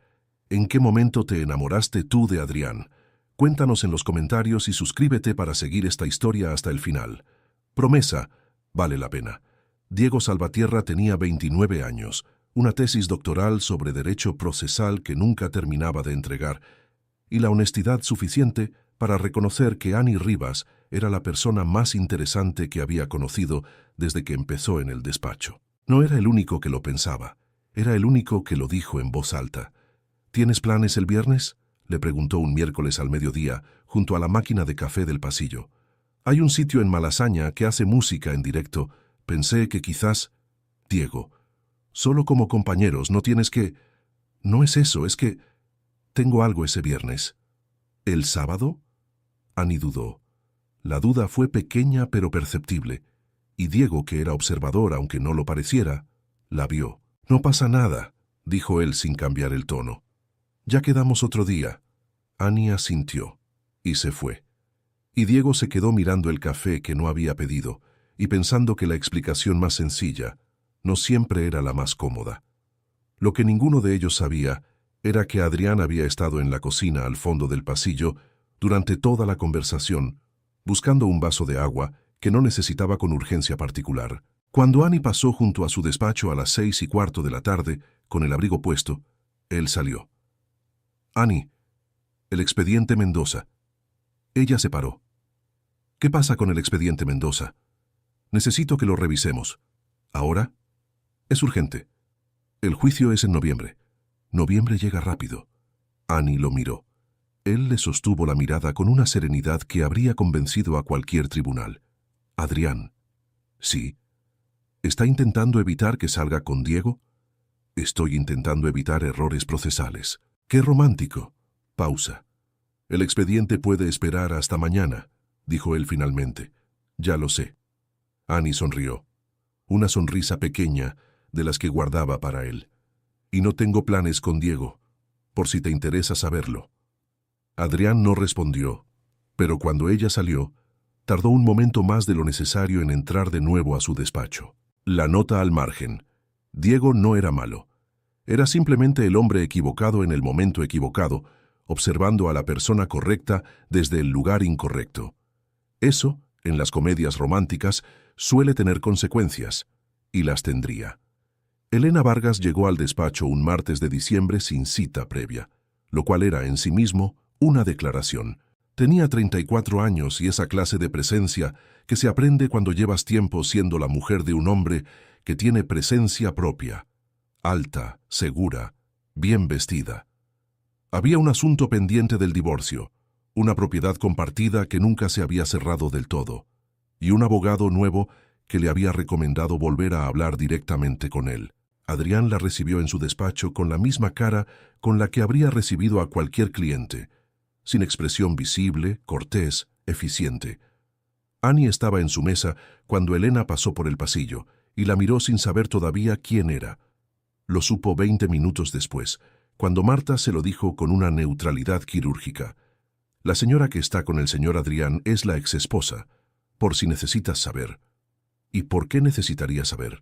¿En qué momento te enamoraste tú de Adrián? Cuéntanos en los comentarios y suscríbete para seguir esta historia hasta el final. Promesa, vale la pena. Diego Salvatierra tenía 29 años, una tesis doctoral sobre derecho procesal que nunca terminaba de entregar, y la honestidad suficiente para reconocer que Annie Rivas era la persona más interesante que había conocido desde que empezó en el despacho. No era el único que lo pensaba. Era el único que lo dijo en voz alta. ¿Tienes planes el viernes?, le preguntó un miércoles al mediodía, junto a la máquina de café del pasillo. Hay un sitio en Malasaña que hace música en directo. Pensé que quizás... Diego, solo como compañeros, no tienes que... No es eso, es que... Tengo algo ese viernes. ¿El sábado? Annie dudó. La duda fue pequeña pero perceptible, y Diego, que era observador aunque no lo pareciera, la vio. No pasa nada, dijo él sin cambiar el tono. Ya quedamos otro día. Annie asintió, y se fue. Y Diego se quedó mirando el café que no había pedido, y pensando que la explicación más sencilla no siempre era la más cómoda. Lo que ninguno de ellos sabía era que Adrián había estado en la cocina al fondo del pasillo durante toda la conversación, buscando un vaso de agua que no necesitaba con urgencia particular. Cuando Annie pasó junto a su despacho a las 6:15 de la tarde, con el abrigo puesto, él salió. Annie, El expediente Mendoza. Ella se paró. ¿Qué pasa con el expediente Mendoza? Necesito que lo revisemos. ¿Ahora? Es urgente. El juicio es en noviembre. Noviembre llega rápido. Annie lo miró. Él le sostuvo la mirada con una serenidad que habría convencido a cualquier tribunal. Adrián. Sí. ¿Está intentando evitar que salga con Diego? Estoy intentando evitar errores procesales. ¡Qué romántico! Pausa. El expediente puede esperar hasta mañana, dijo él finalmente. Ya lo sé. Annie sonrió. Una sonrisa pequeña de las que guardaba para él. Y no tengo planes con Diego, por si te interesa saberlo. Adrián no respondió, pero cuando ella salió, tardó un momento más de lo necesario en entrar de nuevo a su despacho. La nota al margen. Diego no era malo. Era simplemente el hombre equivocado en el momento equivocado, observando a la persona correcta desde el lugar incorrecto. Eso, en las comedias románticas, suele tener consecuencias, y las tendría. Elena Vargas llegó al despacho un martes de diciembre sin cita previa, lo cual era en sí mismo una declaración. Tenía 34 años y esa clase de presencia que se aprende cuando llevas tiempo siendo la mujer de un hombre que tiene presencia propia, alta, segura, bien vestida. Había un asunto pendiente del divorcio, una propiedad compartida que nunca se había cerrado del todo, y un abogado nuevo que le había recomendado volver a hablar directamente con él. Adrián la recibió en su despacho con la misma cara con la que habría recibido a cualquier cliente, sin expresión visible, cortés, eficiente. Annie estaba en su mesa cuando Elena pasó por el pasillo y la miró sin saber todavía quién era. Lo supo 20 minutos después, cuando Marta se lo dijo con una neutralidad quirúrgica. La señora que está con el señor Adrián es la exesposa, por si necesitas saber. ¿Y por qué necesitaría saber?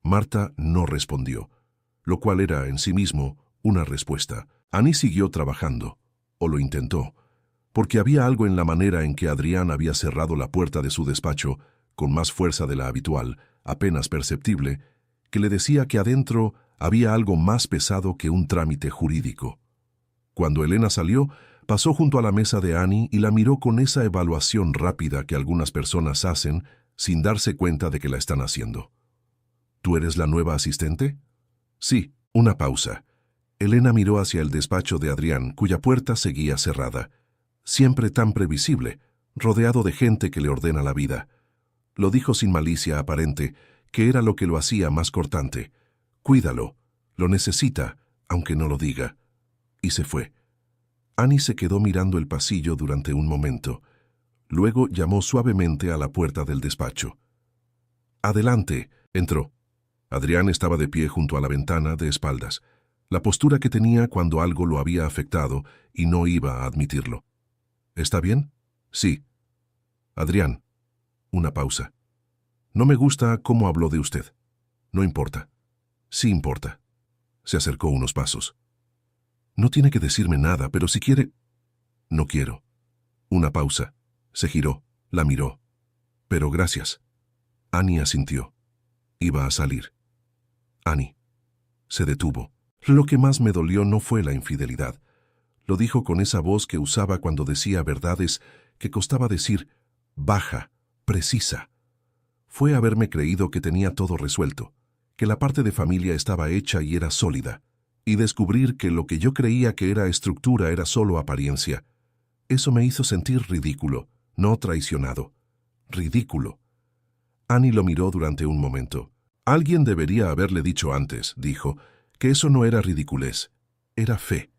Marta no respondió, lo cual era en sí mismo una respuesta. Annie siguió trabajando, o lo intentó, porque había algo en la manera en que Adrián había cerrado la puerta de su despacho, con más fuerza de la habitual, apenas perceptible, que le decía que adentro había algo más pesado que un trámite jurídico. Cuando Elena salió, pasó junto a la mesa de Annie y la miró con esa evaluación rápida que algunas personas hacen sin darse cuenta de que la están haciendo. ¿Tú eres la nueva asistente? Sí, una pausa. Elena miró hacia el despacho de Adrián, cuya puerta seguía cerrada. Siempre tan previsible, rodeado de gente que le ordena la vida. Lo dijo sin malicia aparente, que era lo que lo hacía más cortante. Cuídalo, lo necesita, aunque no lo diga. Y se fue. Annie se quedó mirando el pasillo durante un momento. Luego llamó suavemente a la puerta del despacho. «Adelante», entró. Adrián estaba de pie junto a la ventana, de espaldas, la postura que tenía cuando algo lo había afectado y no iba a admitirlo. «¿Está bien?» «Sí». «Adrián». Una pausa. «No me gusta cómo habló de usted». «No importa». «Sí importa». Se acercó unos pasos. «No tiene que decirme nada, pero si quiere...» «No quiero». Una pausa. Se giró, la miró. «Pero gracias». Annie asintió. Iba a salir. «Annie». Se detuvo. Lo que más me dolió no fue la infidelidad. Lo dijo con esa voz que usaba cuando decía verdades que costaba decir, baja, precisa. Fue haberme creído que tenía todo resuelto, que la parte de familia estaba hecha y era sólida, y descubrir que lo que yo creía que era estructura era solo apariencia. Eso me hizo sentir ridículo, no traicionado. Ridículo. Annie lo miró durante un momento. Alguien debería haberle dicho antes, dijo, que eso no era ridiculez, era fe,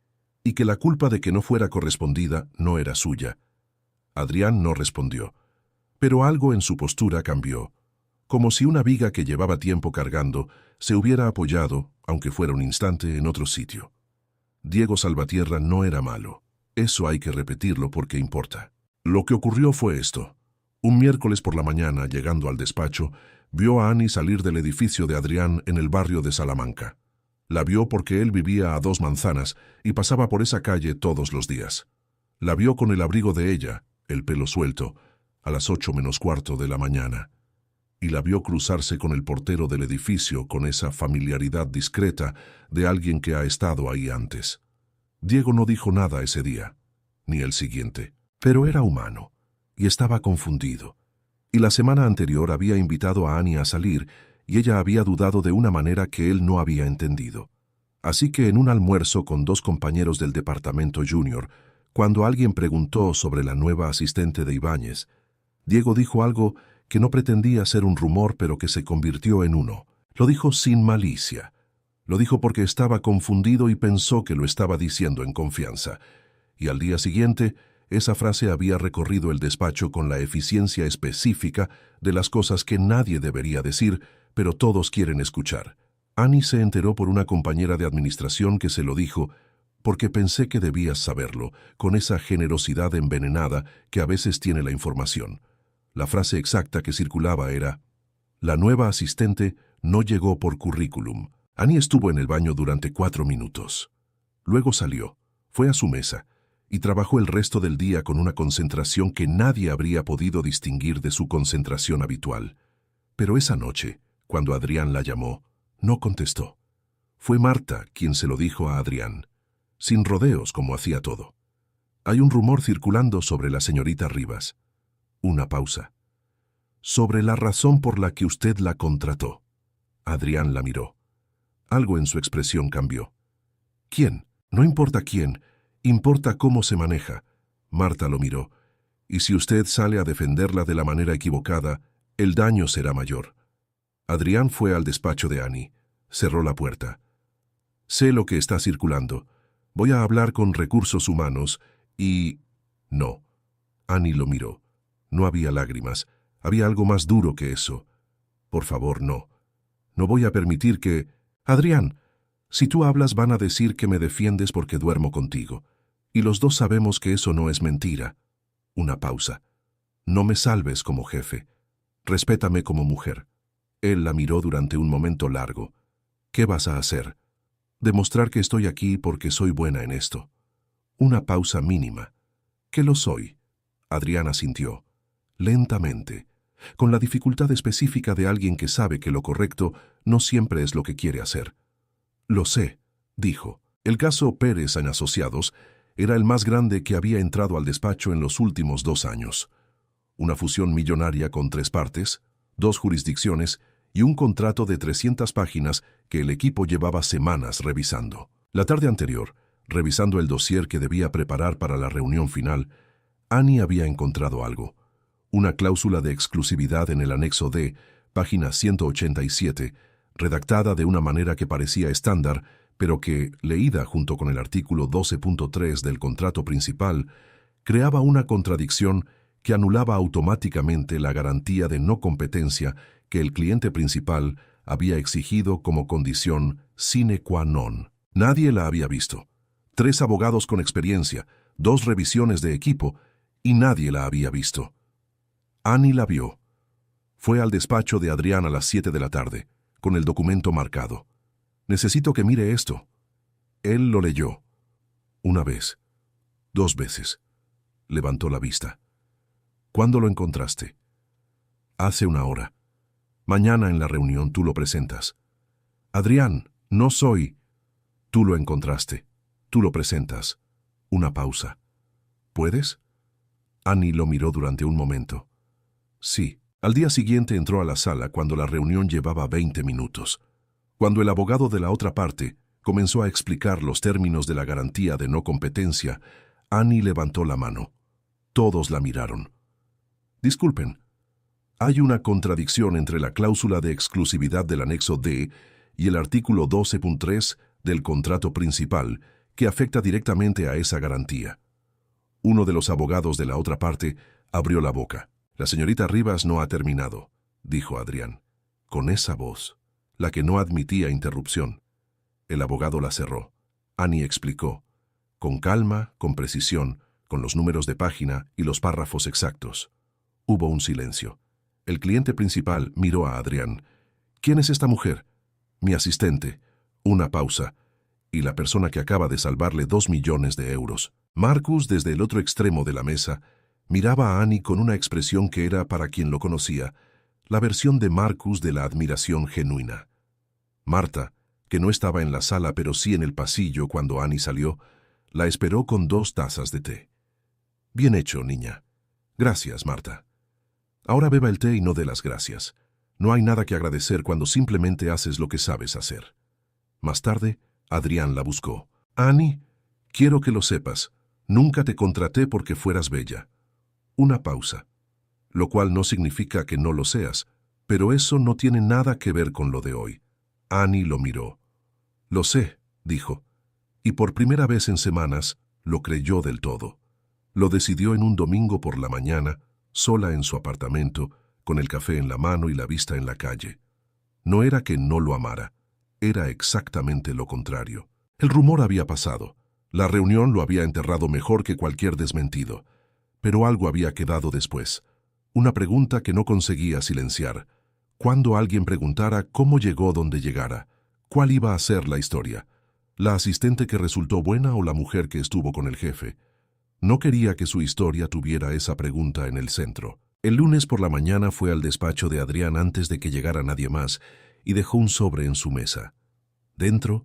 y que la culpa de que no fuera correspondida no era suya. Adrián no respondió, pero algo en su postura cambió, como si una viga que llevaba tiempo cargando se hubiera apoyado, aunque fuera un instante, en otro sitio. Diego Salvatierra no era malo, eso hay que repetirlo porque importa. Lo que ocurrió fue esto. Un miércoles por la mañana, llegando al despacho, vio a Annie salir del edificio de Adrián en el barrio de Salamanca. La vio porque él vivía a 2 manzanas y pasaba por esa calle todos los días. La vio con el abrigo de ella, el pelo suelto, a las 8 menos cuarto de la mañana. Y la vio cruzarse con el portero del edificio con esa familiaridad discreta de alguien que ha estado ahí antes. Diego no dijo nada ese día. ni el siguiente. Pero era humano, y estaba confundido. Y la semana anterior había invitado a Annie a salir, y ella había dudado de una manera que él no había entendido. Así que en un almuerzo con dos compañeros del departamento junior, cuando alguien preguntó sobre la nueva asistente de Ibáñez, Diego dijo algo que no pretendía ser un rumor, pero que se convirtió en uno. Lo dijo sin malicia. Lo dijo porque estaba confundido y pensó que lo estaba diciendo en confianza. Y al día siguiente, esa frase había recorrido el despacho con la eficiencia específica de las cosas que nadie debería decir, pero todos quieren escuchar. Annie se enteró por una compañera de administración que se lo dijo, porque pensé que debías saberlo, con esa generosidad envenenada que a veces tiene la información. La frase exacta que circulaba era: la nueva asistente no llegó por currículum. Annie estuvo en el baño durante 4 minutos. Luego salió, fue a su mesa, y trabajó el resto del día con una concentración que nadie habría podido distinguir de su concentración habitual. Pero esa noche, cuando Adrián la llamó, no contestó. Fue Marta quien se lo dijo a Adrián, sin rodeos como hacía todo. Hay un rumor circulando sobre la señorita Rivas. Una pausa. Sobre la razón por la que usted la contrató. Adrián la miró. Algo en su expresión cambió. ¿Quién? No importa quién, importa cómo se maneja. Marta lo miró. Y si usted sale a defenderla de la manera equivocada, el daño será mayor. Adrián fue al despacho de Annie. Cerró la puerta. Sé lo que está circulando. Voy a hablar con recursos humanos y... No. Annie lo miró. No había lágrimas. Había algo más duro que eso. Por favor, no. No voy a permitir que... Adrián, si tú hablas van a decir que me defiendes porque duermo contigo. Y los dos sabemos que eso no es mentira. Una pausa. No me salves como jefe. Respétame como mujer. Él la miró durante un momento largo. ¿Qué vas a hacer? Demostrar que estoy aquí porque soy buena en esto. Una pausa mínima. ¿Qué lo soy? Adrián asintió. Lentamente, con la dificultad específica de alguien que sabe que lo correcto no siempre es lo que quiere hacer. Lo sé, dijo. El caso Pérez & Asociados era el más grande que había entrado al despacho en los últimos 2 años. Una fusión millonaria con 3 partes, 2 jurisdicciones y un contrato de 300 páginas que el equipo llevaba semanas revisando. La tarde anterior, revisando el dossier que debía preparar para la reunión final, Annie había encontrado algo. Una cláusula de exclusividad en el anexo D, página 187, redactada de una manera que parecía estándar, pero que, leída junto con el artículo 12.3 del contrato principal, creaba una contradicción que anulaba automáticamente la garantía de no competencia que el cliente principal había exigido como condición sine qua non. Nadie la había visto. 3 abogados con experiencia, 2 revisiones de equipo, y nadie la había visto. Annie la vio. Fue al despacho de Adrián a las 7 de la tarde, con el documento marcado. Necesito que mire esto. Él lo leyó. 1 vez. 2 veces. Levantó la vista. ¿Cuándo lo encontraste? Hace 1 hora. Mañana en la reunión tú lo presentas. Adrián, no soy. Tú lo encontraste. Tú lo presentas. Una pausa. ¿Puedes? Annie lo miró durante un momento. Sí. Al día siguiente entró a la sala cuando la reunión llevaba 20 minutos. Cuando el abogado de la otra parte comenzó a explicar los términos de la garantía de no competencia, Annie levantó la mano. Todos la miraron. Disculpen. Hay una contradicción entre la cláusula de exclusividad del anexo D y el artículo 12.3 del contrato principal que afecta directamente a esa garantía. Uno de los abogados de la otra parte abrió la boca. La señorita Rivas no ha terminado, dijo Adrián, con esa voz, la que no admitía interrupción. El abogado la cerró. Annie explicó, con calma, con precisión, con los números de página y los párrafos exactos. Hubo un silencio. El cliente principal miró a Adrián. ¿Quién es esta mujer? Mi asistente. Una pausa. Y la persona que acaba de salvarle 2 millones de euros. Marcus, desde el otro extremo de la mesa, miraba a Annie con una expresión que era, para quien lo conocía, la versión de Marcus de la admiración genuina. Marta, que no estaba en la sala pero sí en el pasillo cuando Annie salió, la esperó con 2 tazas de té. Bien hecho, niña. Gracias, Marta. Ahora beba el té y no dé las gracias. No hay nada que agradecer cuando simplemente haces lo que sabes hacer. Más tarde, Adrián la buscó. Annie, quiero que lo sepas. Nunca te contraté porque fueras bella. Una pausa. Lo cual no significa que no lo seas, pero eso no tiene nada que ver con lo de hoy. Annie lo miró. Lo sé, dijo. Y por primera vez en semanas, lo creyó del todo. Lo decidió en un domingo por la mañana, sola en su apartamento, con el café en la mano y la vista en la calle. No era que no lo amara, era exactamente lo contrario. El rumor había pasado. La reunión lo había enterrado mejor que cualquier desmentido. Pero algo había quedado después. Una pregunta que no conseguía silenciar. Cuando alguien preguntara cómo llegó donde llegara, ¿cuál iba a ser la historia? ¿La asistente que resultó buena o la mujer que estuvo con el jefe? No quería que su historia tuviera esa pregunta en el centro. El lunes por la mañana fue al despacho de Adrián antes de que llegara nadie más y dejó un sobre en su mesa. Dentro,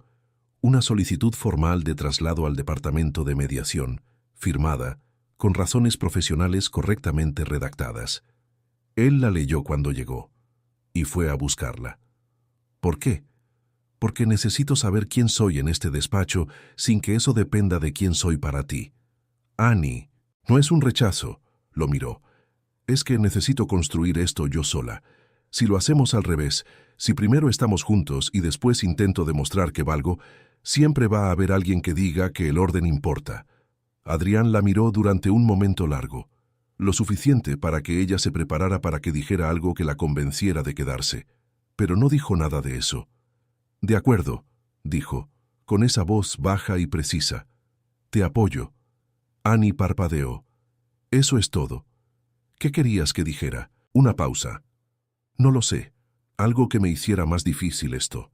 una solicitud formal de traslado al departamento de mediación, firmada, con razones profesionales correctamente redactadas. Él la leyó cuando llegó y fue a buscarla. ¿Por qué? Porque necesito saber quién soy en este despacho sin que eso dependa de quién soy para ti. Annie, no es un rechazo, lo miró. Es que necesito construir esto yo sola. Si lo hacemos al revés, si primero estamos juntos y después intento demostrar que valgo, siempre va a haber alguien que diga que el orden importa. Adrián la miró durante un momento largo, lo suficiente para que ella se preparara para que dijera algo que la convenciera de quedarse, pero no dijo nada de eso. De acuerdo, dijo, con esa voz baja y precisa. Te apoyo. Annie parpadeó. Eso es todo. ¿Qué querías que dijera? Una pausa. No lo sé. Algo que me hiciera más difícil esto.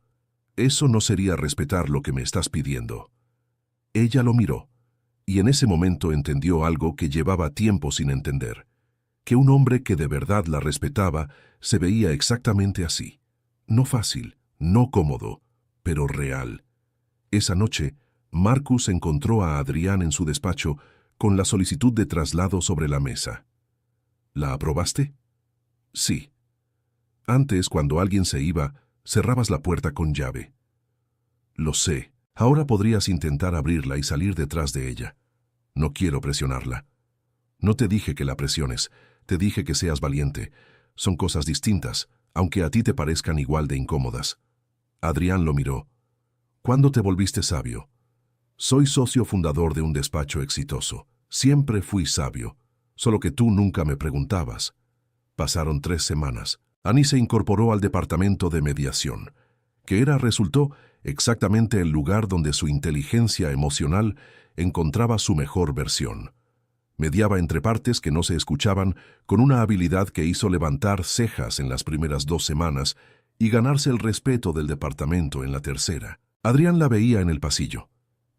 Eso no sería respetar lo que me estás pidiendo. Ella lo miró, y en ese momento entendió algo que llevaba tiempo sin entender. Que un hombre que de verdad la respetaba se veía exactamente así. No fácil, no cómodo, pero real. Esa noche, Marcus encontró a Adrián en su despacho con la solicitud de traslado sobre la mesa. ¿La aprobaste? Sí. Antes, cuando alguien se iba, cerrabas la puerta con llave. Lo sé. Ahora podrías intentar abrirla y salir detrás de ella. No quiero presionarla. No te dije que la presiones, te dije que seas valiente. Son cosas distintas, aunque a ti te parezcan igual de incómodas. Adrián lo miró. ¿Cuándo te volviste sabio? Soy socio fundador de un despacho exitoso. Siempre fui sabio, solo que tú nunca me preguntabas. Pasaron 3 semanas. Annie se incorporó al departamento de mediación, que resultó exactamente el lugar donde su inteligencia emocional encontraba su mejor versión. Mediaba entre partes que no se escuchaban con una habilidad que hizo levantar cejas en las primeras 2 semanas y ganarse el respeto del departamento en la tercera. Adrián la veía en el pasillo,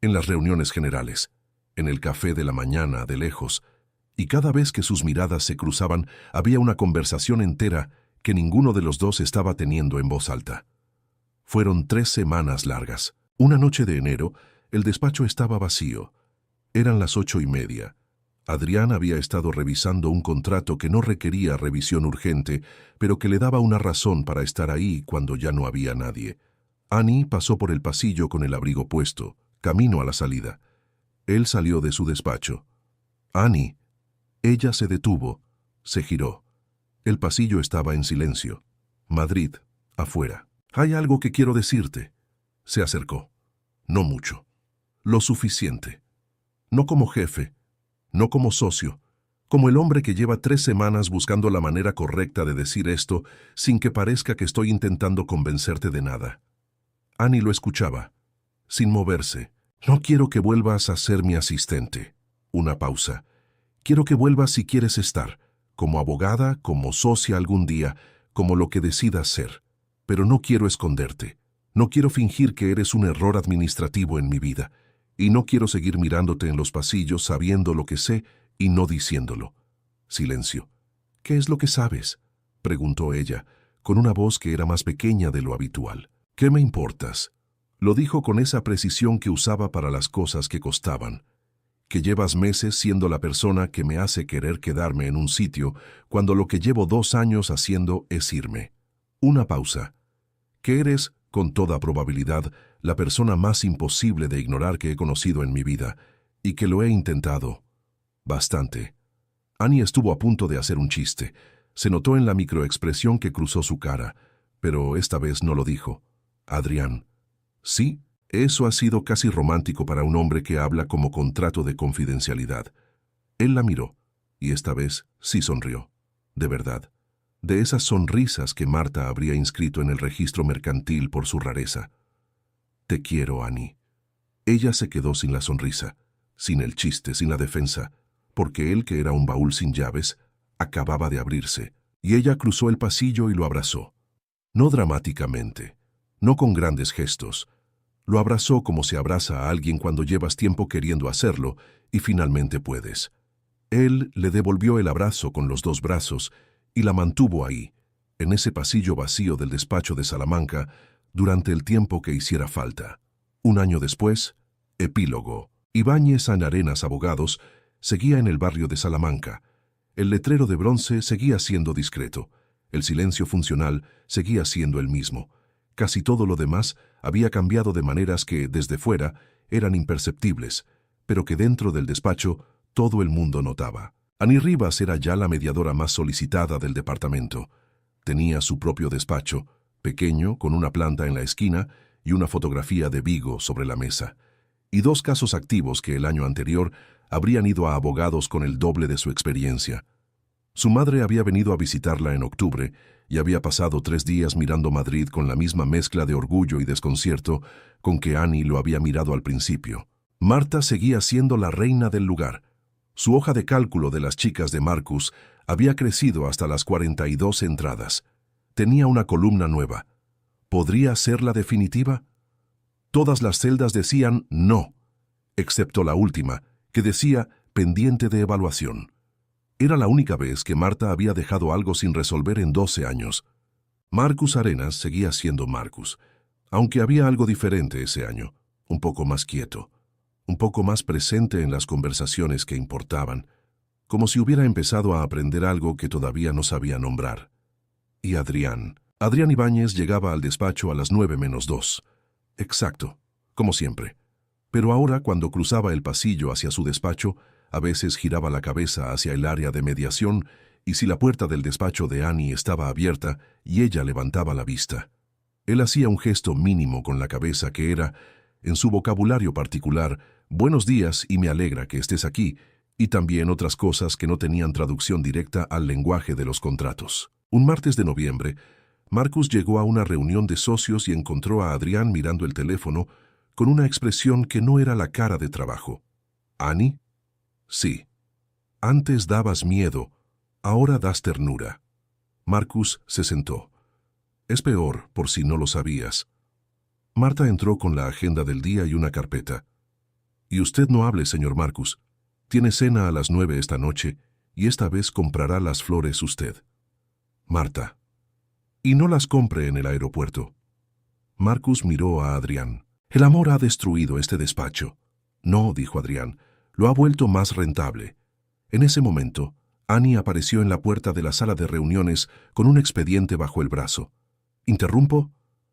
en las reuniones generales, en el café de la mañana de lejos, y cada vez que sus miradas se cruzaban había una conversación entera que ninguno de los dos estaba teniendo en voz alta. Fueron 3 semanas largas. Una noche de enero, el despacho estaba vacío. Eran las 8:30. Adrián había estado revisando un contrato que no requería revisión urgente, pero que le daba una razón para estar ahí cuando ya no había nadie. Annie pasó por el pasillo con el abrigo puesto, camino a la salida. Él salió de su despacho. Annie. Ella se detuvo, se giró. El pasillo estaba en silencio. Madrid, afuera. Hay algo que quiero decirte. Se acercó. No mucho. Lo suficiente. No como jefe, no como socio, como el hombre que lleva 3 semanas buscando la manera correcta de decir esto sin que parezca que estoy intentando convencerte de nada. Annie lo escuchaba, sin moverse. No quiero que vuelvas a ser mi asistente. Una pausa. Quiero que vuelvas si quieres estar, como abogada, como socia algún día, como lo que decidas ser. Pero no quiero esconderte. No quiero fingir que eres un error administrativo en mi vida. Y no quiero seguir mirándote en los pasillos sabiendo lo que sé y no diciéndolo. Silencio. ¿Qué es lo que sabes?, preguntó ella, con una voz que era más pequeña de lo habitual. ¿Qué me importas? Lo dijo con esa precisión que usaba para las cosas que costaban. que llevas meses siendo la persona que me hace querer quedarme en un sitio cuando lo que llevo 2 años haciendo es irme. Una pausa. Que eres, con toda probabilidad, la persona más imposible de ignorar que he conocido en mi vida, y que lo he intentado bastante. Annie estuvo a punto de hacer un chiste. Se notó en la microexpresión que cruzó su cara, pero esta vez no lo dijo. Adrián. Sí, eso ha sido casi romántico para un hombre que habla como contrato de confidencialidad. Él la miró, y esta vez sí sonrió. De verdad. De esas sonrisas que Marta habría inscrito en el registro mercantil por su rareza. Te quiero, Annie. Ella se quedó sin la sonrisa, sin el chiste, sin la defensa, porque él, que era un baúl sin llaves, acababa de abrirse, y ella cruzó el pasillo y lo abrazó. No dramáticamente, no con grandes gestos. Lo abrazó como se abraza a alguien cuando llevas tiempo queriendo hacerlo y finalmente puedes. Él le devolvió el abrazo con los 2 brazos y la mantuvo ahí, en ese pasillo vacío del despacho de Salamanca, durante el tiempo que hiciera falta. 1 año después, epílogo. Ibáñez en Arenas Abogados seguía en el barrio de Salamanca. El letrero de bronce seguía siendo discreto. El silencio funcional seguía siendo el mismo. Casi todo lo demás había cambiado de maneras que, desde fuera, eran imperceptibles, pero que dentro del despacho todo el mundo notaba. Annie Rivas era ya la mediadora más solicitada del departamento. Tenía su propio despacho, pequeño, con una planta en la esquina y una fotografía de Vigo sobre la mesa, y 2 casos activos que el año anterior habrían ido a abogados con el doble de su experiencia. Su madre había venido a visitarla en octubre y había pasado 3 días mirando Madrid con la misma mezcla de orgullo y desconcierto con que Annie lo había mirado al principio. Marta seguía siendo la reina del lugar. Su hoja de cálculo de las chicas de Marcus había crecido hasta las 42 entradas. Tenía una columna nueva. ¿Podría ser la definitiva? Todas las celdas decían no, excepto la última, que decía pendiente de evaluación. Era la única vez que Marta había dejado algo sin resolver en 12 años. Marcus Arenas seguía siendo Marcus, aunque había algo diferente ese año, un poco más quieto, un poco más presente en las conversaciones que importaban, como si hubiera empezado a aprender algo que todavía no sabía nombrar. Y Adrián Ibáñez llegaba al despacho a las 9:02. Exacto, como siempre. Pero ahora, cuando cruzaba el pasillo hacia su despacho, a veces giraba la cabeza hacia el área de mediación y si la puerta del despacho de Annie estaba abierta y ella levantaba la vista. Él hacía un gesto mínimo con la cabeza que era, en su vocabulario particular, buenos días y me alegra que estés aquí, y también otras cosas que no tenían traducción directa al lenguaje de los contratos. Un martes de noviembre, Marcus llegó a una reunión de socios y encontró a Adrián mirando el teléfono con una expresión que no era la cara de trabajo. ¿Annie? Sí. Antes dabas miedo, ahora das ternura. Marcus se sentó. Es peor, por si no lo sabías. Marta entró con la agenda del día y una carpeta. Y usted no hable, señor Marcus. Tiene cena a las 9 esta noche y esta vez comprará las flores usted. Marta. Y no las compre en el aeropuerto. Marcus miró a Adrián. El amor ha destruido este despacho. No, dijo Adrián, lo ha vuelto más rentable. En ese momento, Annie apareció en la puerta de la sala de reuniones con un expediente bajo el brazo. ¿Interrumpo?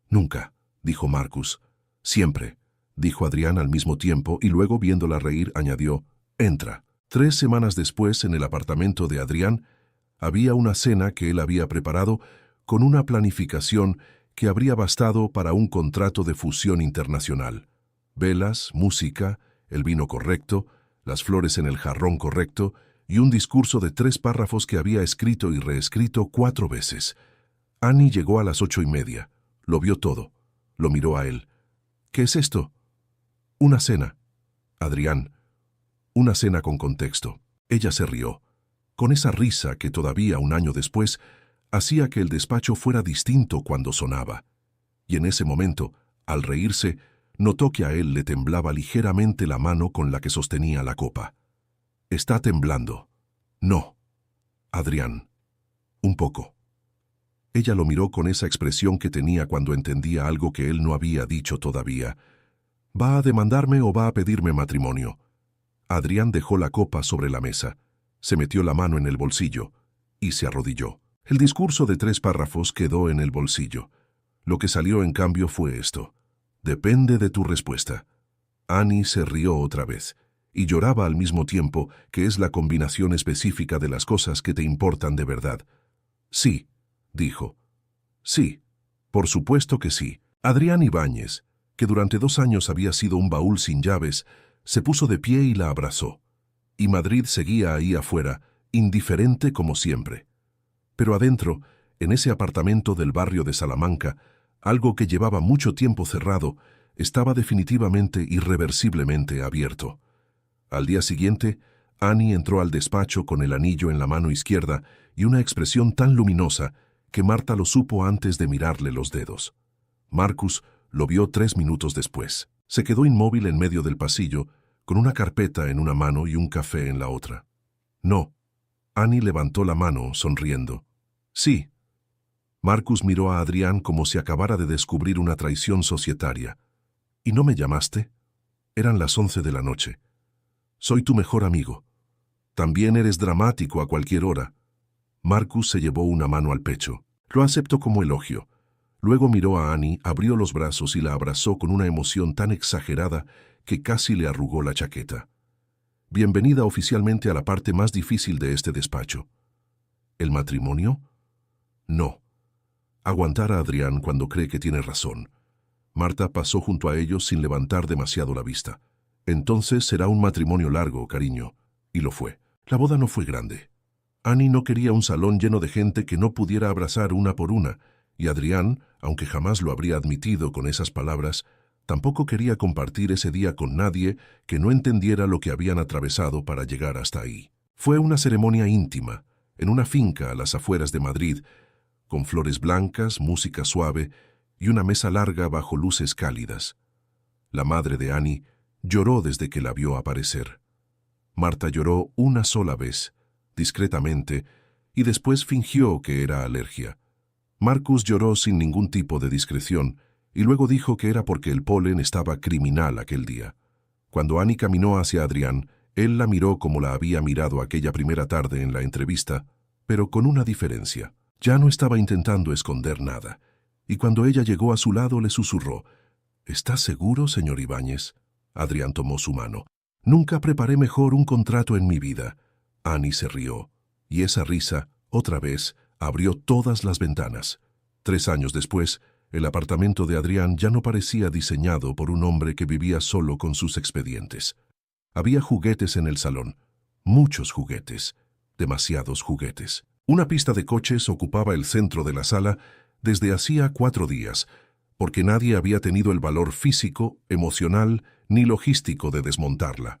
Nunca, dijo Marcus. Siempre, dijo Adrián al mismo tiempo y luego, viéndola reír, añadió, entra. 3 semanas después, en el apartamento de Adrián, había una cena que él había preparado con una planificación que habría bastado para un contrato de fusión internacional. Velas, música, el vino correcto, las flores en el jarrón correcto y un discurso de 3 párrafos que había escrito y reescrito 4 veces. Annie llegó a las 8:30. Lo vio todo. Lo miró a él. ¿Qué es esto? Una cena. Adrián. Una cena con contexto. Ella se rió, con esa risa que todavía 1 año después hacía que el despacho fuera distinto cuando sonaba. Y en ese momento, al reírse, notó que a él le temblaba ligeramente la mano con la que sostenía la copa. Está temblando. No. Adrián. Un poco. Ella lo miró con esa expresión que tenía cuando entendía algo que él no había dicho todavía. ¿Va a demandarme o va a pedirme matrimonio? Adrián dejó la copa sobre la mesa, se metió la mano en el bolsillo y se arrodilló. El discurso de 3 párrafos quedó en el bolsillo. Lo que salió en cambio fue esto: depende de tu respuesta. Annie se rió otra vez y lloraba al mismo tiempo, que es la combinación específica de las cosas que te importan de verdad. Sí, dijo. Sí, por supuesto que sí. Adrián Ibáñez, que durante 2 años había sido un baúl sin llaves, se puso de pie y la abrazó. Y Madrid seguía ahí afuera, indiferente como siempre. Pero adentro, en ese apartamento del barrio de Salamanca, algo que llevaba mucho tiempo cerrado, estaba definitivamente, irreversiblemente abierto. Al día siguiente, Annie entró al despacho con el anillo en la mano izquierda y una expresión tan luminosa que Marta lo supo antes de mirarle los dedos. Marcus lo vio 3 minutos después. Se quedó inmóvil en medio del pasillo, con una carpeta en una mano y un café en la otra. No. Annie levantó la mano, sonriendo. Sí. Marcus miró a Adrián como si acabara de descubrir una traición societaria. ¿Y no me llamaste? Eran las 11 de la noche. Soy tu mejor amigo. También eres dramático a cualquier hora. Marcus se llevó una mano al pecho. Lo aceptó como elogio. Luego miró a Annie, abrió los brazos y la abrazó con una emoción tan exagerada que casi le arrugó la chaqueta. Bienvenida oficialmente a la parte más difícil de este despacho. ¿El matrimonio? No. Aguantar a Adrián cuando cree que tiene razón. Marta pasó junto a ellos sin levantar demasiado la vista. Entonces será un matrimonio largo, cariño. Y lo fue. La boda no fue grande. Annie no quería un salón lleno de gente que no pudiera abrazar una por una, y Adrián, aunque jamás lo habría admitido con esas palabras, tampoco quería compartir ese día con nadie que no entendiera lo que habían atravesado para llegar hasta ahí. Fue una ceremonia íntima, en una finca a las afueras de Madrid, con flores blancas, música suave y una mesa larga bajo luces cálidas. La madre de Annie lloró desde que la vio aparecer. Marta lloró una sola vez, discretamente, y después fingió que era alergia. Marcus lloró sin ningún tipo de discreción, y luego dijo que era porque el polen estaba criminal aquel día. Cuando Annie caminó hacia Adrián, él la miró como la había mirado aquella primera tarde en la entrevista, pero con una diferencia. Ya no estaba intentando esconder nada, y cuando ella llegó a su lado le susurró: ¿Estás seguro, señor Ibáñez? Adrián tomó su mano. Nunca preparé mejor un contrato en mi vida. Annie se rió, y esa risa, otra vez, abrió todas las ventanas. 3 años después, el apartamento de Adrián ya no parecía diseñado por un hombre que vivía solo con sus expedientes. Había juguetes en el salón, muchos juguetes, demasiados juguetes. Una pista de coches ocupaba el centro de la sala desde hacía 4 días, porque nadie había tenido el valor físico, emocional ni logístico de desmontarla.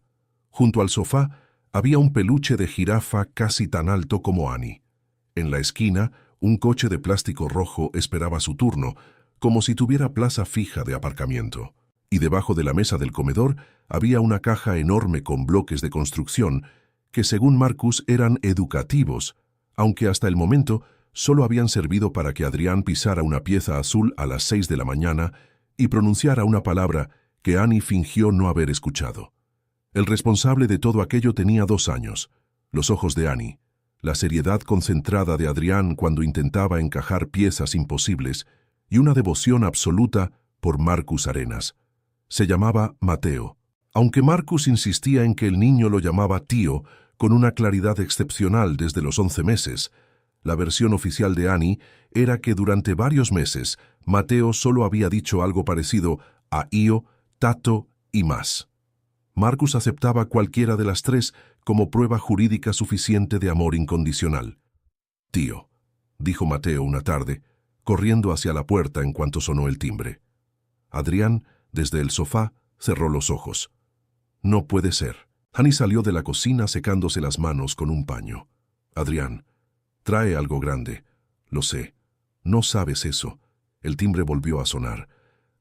Junto al sofá había un peluche de jirafa casi tan alto como Annie. En la esquina, un coche de plástico rojo esperaba su turno, como si tuviera plaza fija de aparcamiento. Y debajo de la mesa del comedor había una caja enorme con bloques de construcción que, según Marcus, eran educativos, aunque hasta el momento solo habían servido para que Adrián pisara una pieza azul a las 6 de la mañana y pronunciara una palabra que Annie fingió no haber escuchado. El responsable de todo aquello tenía 2 años, los ojos de Annie, la seriedad concentrada de Adrián cuando intentaba encajar piezas imposibles y una devoción absoluta por Marcus Arenas. Se llamaba Mateo, aunque Marcus insistía en que el niño lo llamaba tío con una claridad excepcional desde los 11 meses. La versión oficial de Annie era que durante varios meses Mateo solo había dicho algo parecido a Io, Tato y más. Marcus aceptaba cualquiera de las 3 como prueba jurídica suficiente de amor incondicional. «Tío», dijo Mateo una tarde, corriendo hacia la puerta en cuanto sonó el timbre. Adrián, desde el sofá, cerró los ojos. «No puede ser». Annie salió de la cocina secándose las manos con un paño. «Adrián, trae algo grande». «Lo sé. No sabes eso». El timbre volvió a sonar.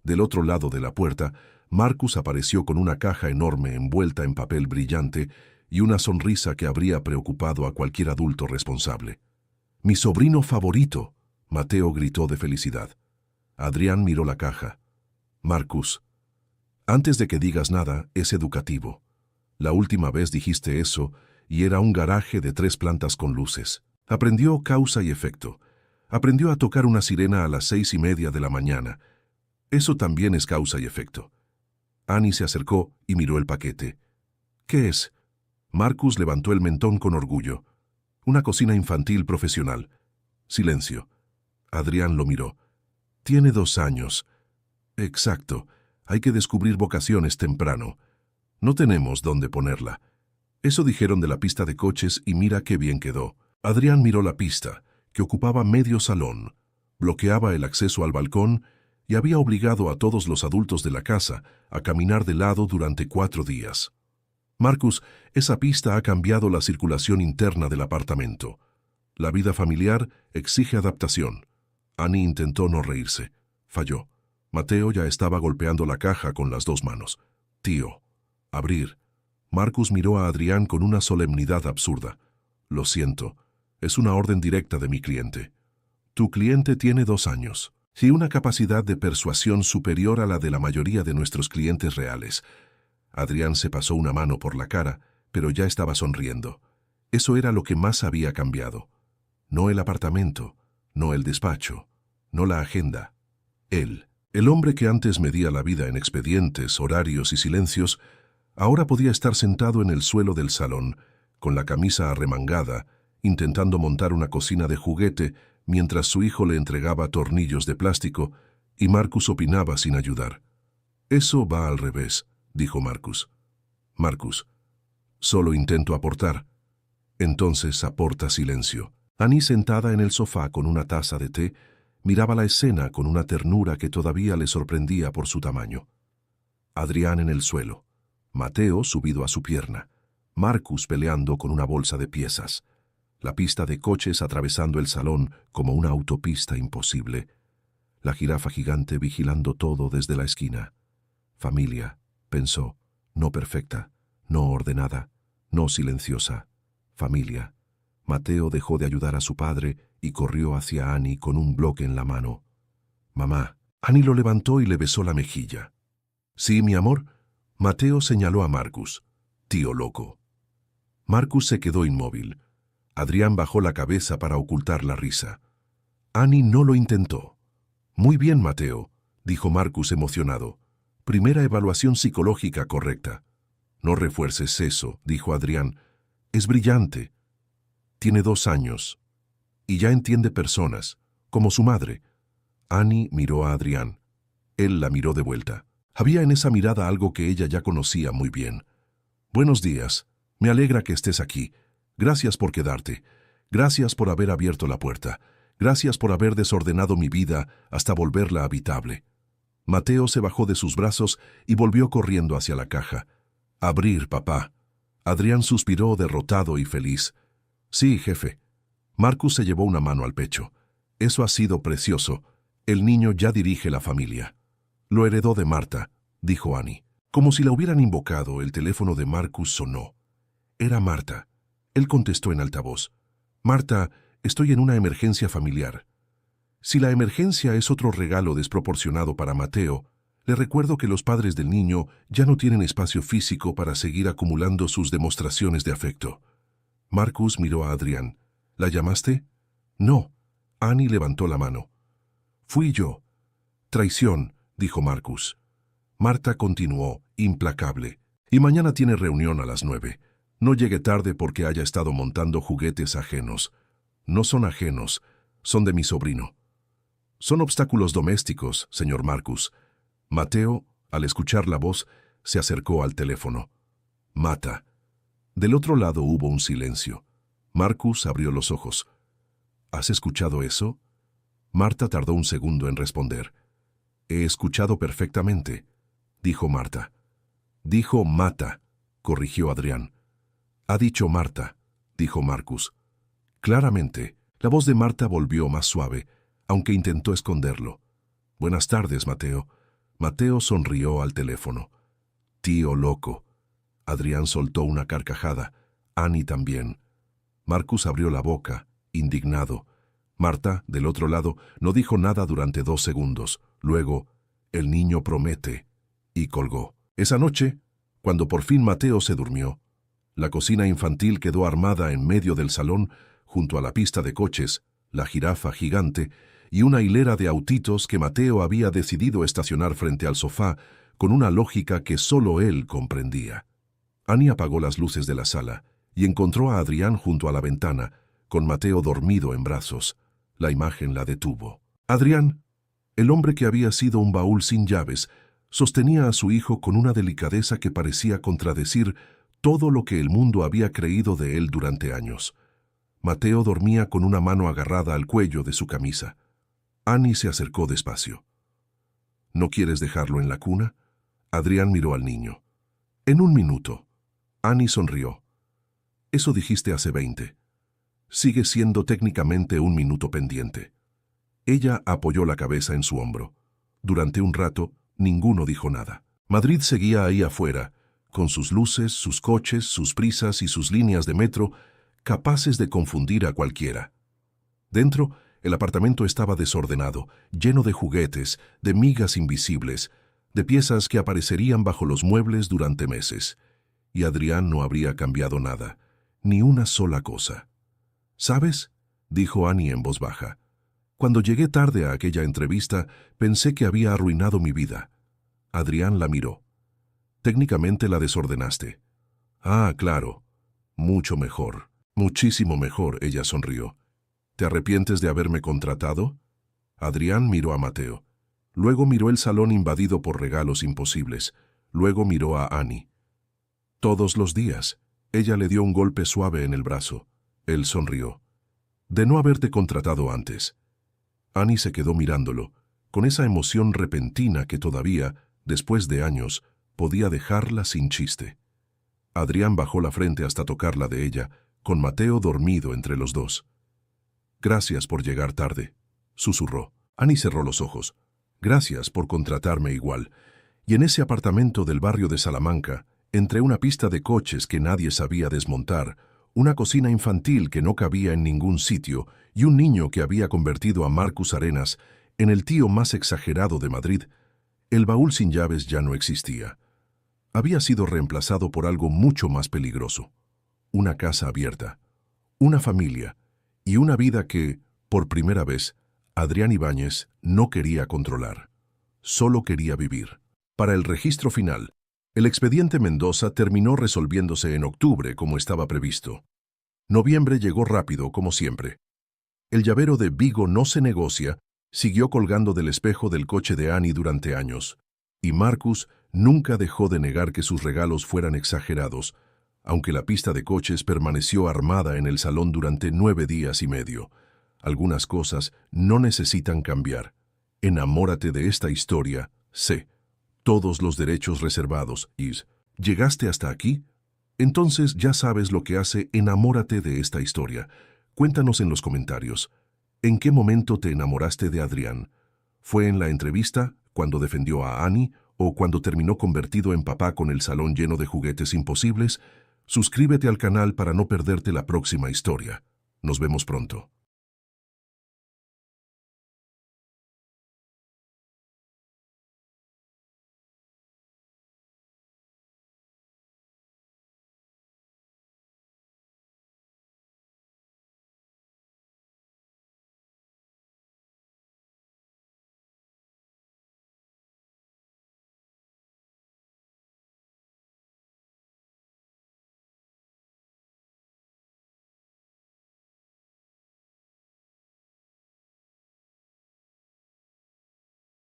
Del otro lado de la puerta, Marcus apareció con una caja enorme envuelta en papel brillante y una sonrisa que habría preocupado a cualquier adulto responsable. «Mi sobrino favorito», Mateo gritó de felicidad. Adrián miró la caja. «Marcus, antes de que digas nada, es educativo. La última vez dijiste eso y era un garaje de 3 plantas con luces. Aprendió causa y efecto. Aprendió a tocar una sirena a las 6:30 de la mañana. Eso también es causa y efecto. Annie se acercó y miró el paquete. ¿Qué es? Marcus levantó el mentón con orgullo. Una cocina infantil profesional. Silencio. Adrián lo miró. Tiene 2 años. Exacto. Hay que descubrir vocaciones temprano. No tenemos dónde ponerla. Eso dijeron de la pista de coches y mira qué bien quedó. Adrián miró la pista, que ocupaba medio salón, bloqueaba el acceso al balcón y había obligado a todos los adultos de la casa a caminar de lado durante 4 días. Marcus, esa pista ha cambiado la circulación interna del apartamento. La vida familiar exige adaptación. Annie intentó no reírse. Falló. Mateo ya estaba golpeando la caja con las 2 manos. Tío. Abrir. Marcus miró a Adrián con una solemnidad absurda. Lo siento. Es una orden directa de mi cliente. Tu cliente tiene 2 años. Y una capacidad de persuasión superior a la de la mayoría de nuestros clientes reales. Adrián se pasó una mano por la cara, pero ya estaba sonriendo. Eso era lo que más había cambiado. No el apartamento, no el despacho, no la agenda. Él, el hombre que antes medía la vida en expedientes, horarios y silencios, ahora podía estar sentado en el suelo del salón, con la camisa arremangada, intentando montar una cocina de juguete mientras su hijo le entregaba tornillos de plástico y Marcus opinaba sin ayudar. Eso va al revés, dijo Marcus. Marcus, solo intento aportar. Entonces aporta silencio. Annie, sentada en el sofá con una taza de té, miraba la escena con una ternura que todavía le sorprendía por su tamaño. Adrián en el suelo, Mateo subido a su pierna, Marcus peleando con una bolsa de piezas, la pista de coches atravesando el salón como una autopista imposible, la jirafa gigante vigilando todo desde la esquina. Familia, pensó, no perfecta, no ordenada, no silenciosa. Familia. Mateo dejó de ayudar a su padre y corrió hacia Annie con un bloque en la mano. Mamá. Annie lo levantó y le besó la mejilla. Sí, mi amor. Mateo señaló a Marcus. Tío loco. Marcus se quedó inmóvil. Adrián bajó la cabeza para ocultar la risa. Annie no lo intentó. Muy bien, Mateo, dijo Marcus emocionado. Primera evaluación psicológica correcta. No refuerces eso, dijo Adrián. Es brillante. Tiene 2 años. Y ya entiende personas, como su madre. Annie miró a Adrián. Él la miró de vuelta. Había en esa mirada algo que ella ya conocía muy bien. Buenos días. Me alegra que estés aquí. Gracias por quedarte. Gracias por haber abierto la puerta. Gracias por haber desordenado mi vida hasta volverla habitable. Mateo se bajó de sus brazos y volvió corriendo hacia la caja. Abrir, papá. Adrián suspiró derrotado y feliz. Sí, jefe. Marcus se llevó una mano al pecho. Eso ha sido precioso. El niño ya dirige la familia. Lo heredó de Marta, dijo Annie. Como si la hubieran invocado, el teléfono de Marcus sonó. Era Marta. Él contestó en altavoz. Marta, estoy en una emergencia familiar. Si la emergencia es otro regalo desproporcionado para Mateo, le recuerdo que los padres del niño ya no tienen espacio físico para seguir acumulando sus demostraciones de afecto. Marcus miró a Adrián. ¿La llamaste? No. Annie levantó la mano. Fui yo. Traición, dijo Marcus. Marta continuó, implacable. Y mañana tiene reunión a las 9. No llegue tarde porque haya estado montando juguetes ajenos. No son ajenos, son de mi sobrino. Son obstáculos domésticos, señor Marcus. Mateo, al escuchar la voz, se acercó al teléfono. Mata. Del otro lado hubo un silencio. Marcus abrió los ojos. ¿Has escuchado eso? Marta tardó un segundo en responder. He escuchado perfectamente, dijo Marta. Dijo Mata, corrigió Adrián. Ha dicho Marta, dijo Marcus. Claramente, la voz de Marta volvió más suave, aunque intentó esconderlo. Buenas tardes, Mateo. Mateo sonrió al teléfono. Tío loco. Adrián soltó una carcajada. Annie también. Marcus abrió la boca, indignado. Marta, del otro lado, no dijo nada durante 2 segundos. Luego, el niño promete, y colgó. Esa noche, Cuando por fin Mateo se durmió, la cocina infantil quedó armada en medio del salón, junto a la pista de coches, la jirafa gigante y una hilera de autitos que Mateo había decidido estacionar frente al sofá con una lógica que solo él comprendía. Annie apagó las luces de la sala y encontró a Adrián junto a la ventana, con Mateo dormido en brazos. La imagen la detuvo. Adrián, el hombre que había sido un baúl sin llaves, sostenía a su hijo con una delicadeza que parecía contradecir todo lo que el mundo había creído de él durante años. Mateo dormía con una mano agarrada al cuello de su camisa. Annie se acercó despacio. ¿No quieres dejarlo en la cuna? Adrián miró al niño. En un minuto. Annie sonrió. Eso dijiste hace 20. Sigue siendo técnicamente un minuto pendiente. Ella apoyó la cabeza en su hombro. Durante un rato, ninguno dijo nada. Madrid seguía ahí afuera, con sus luces, sus coches, sus prisas y sus líneas de metro, capaces de confundir a cualquiera. Dentro, el apartamento estaba desordenado, lleno de juguetes, de migas invisibles, de piezas que aparecerían bajo los muebles durante meses. Y Adrián no habría cambiado nada, ni una sola cosa. ¿Sabes?, dijo Annie en voz baja. Cuando llegué tarde a aquella entrevista, pensé que había arruinado mi vida. Adrián la miró. Técnicamente la desordenaste. Ah, claro. Mucho mejor. Muchísimo mejor, ella sonrió. ¿Te arrepientes de haberme contratado? Adrián miró a Mateo. Luego miró el salón invadido por regalos imposibles. Luego miró a Annie. Todos los días. Ella le dio un golpe suave en el brazo. Él sonrió. De no haberte contratado antes. Annie se quedó mirándolo, con esa emoción repentina que todavía, después de años, podía dejarla sin chiste. Adrián bajó la frente hasta tocarla de ella, con Mateo dormido entre los dos. Gracias por llegar tarde, susurró. Annie cerró los ojos. Gracias por contratarme igual. Y en ese apartamento del barrio de Salamanca, entre una pista de coches que nadie sabía desmontar, una cocina infantil que no cabía en ningún sitio y un niño que había convertido a Marcus Arenas en el tío más exagerado de Madrid, el baúl sin llaves ya no existía. Había sido reemplazado por algo mucho más peligroso. Una casa abierta, una familia y una vida que, por primera vez, Adrián Ibáñez no quería controlar. Solo quería vivir. Para el registro final, el expediente Mendoza terminó resolviéndose en octubre como estaba previsto. Noviembre llegó rápido, como siempre. El llavero de Vigo no se negocia siguió colgando del espejo del coche de Annie durante años, y Marcus nunca dejó de negar que sus regalos fueran exagerados, aunque la pista de coches permaneció armada en el salón durante 9 días y medio. Algunas cosas no necesitan cambiar. Enamórate de esta historia, sé. Todos los derechos reservados, Is. ¿Llegaste hasta aquí? Entonces ya sabes lo que hace Enamórate de esta historia. Cuéntanos en los comentarios. ¿En qué momento te enamoraste de Adrián? ¿Fue en la entrevista, cuando defendió a Annie, o cuando terminó convertido en papá con el salón lleno de juguetes imposibles? Suscríbete al canal para no perderte la próxima historia. Nos vemos pronto.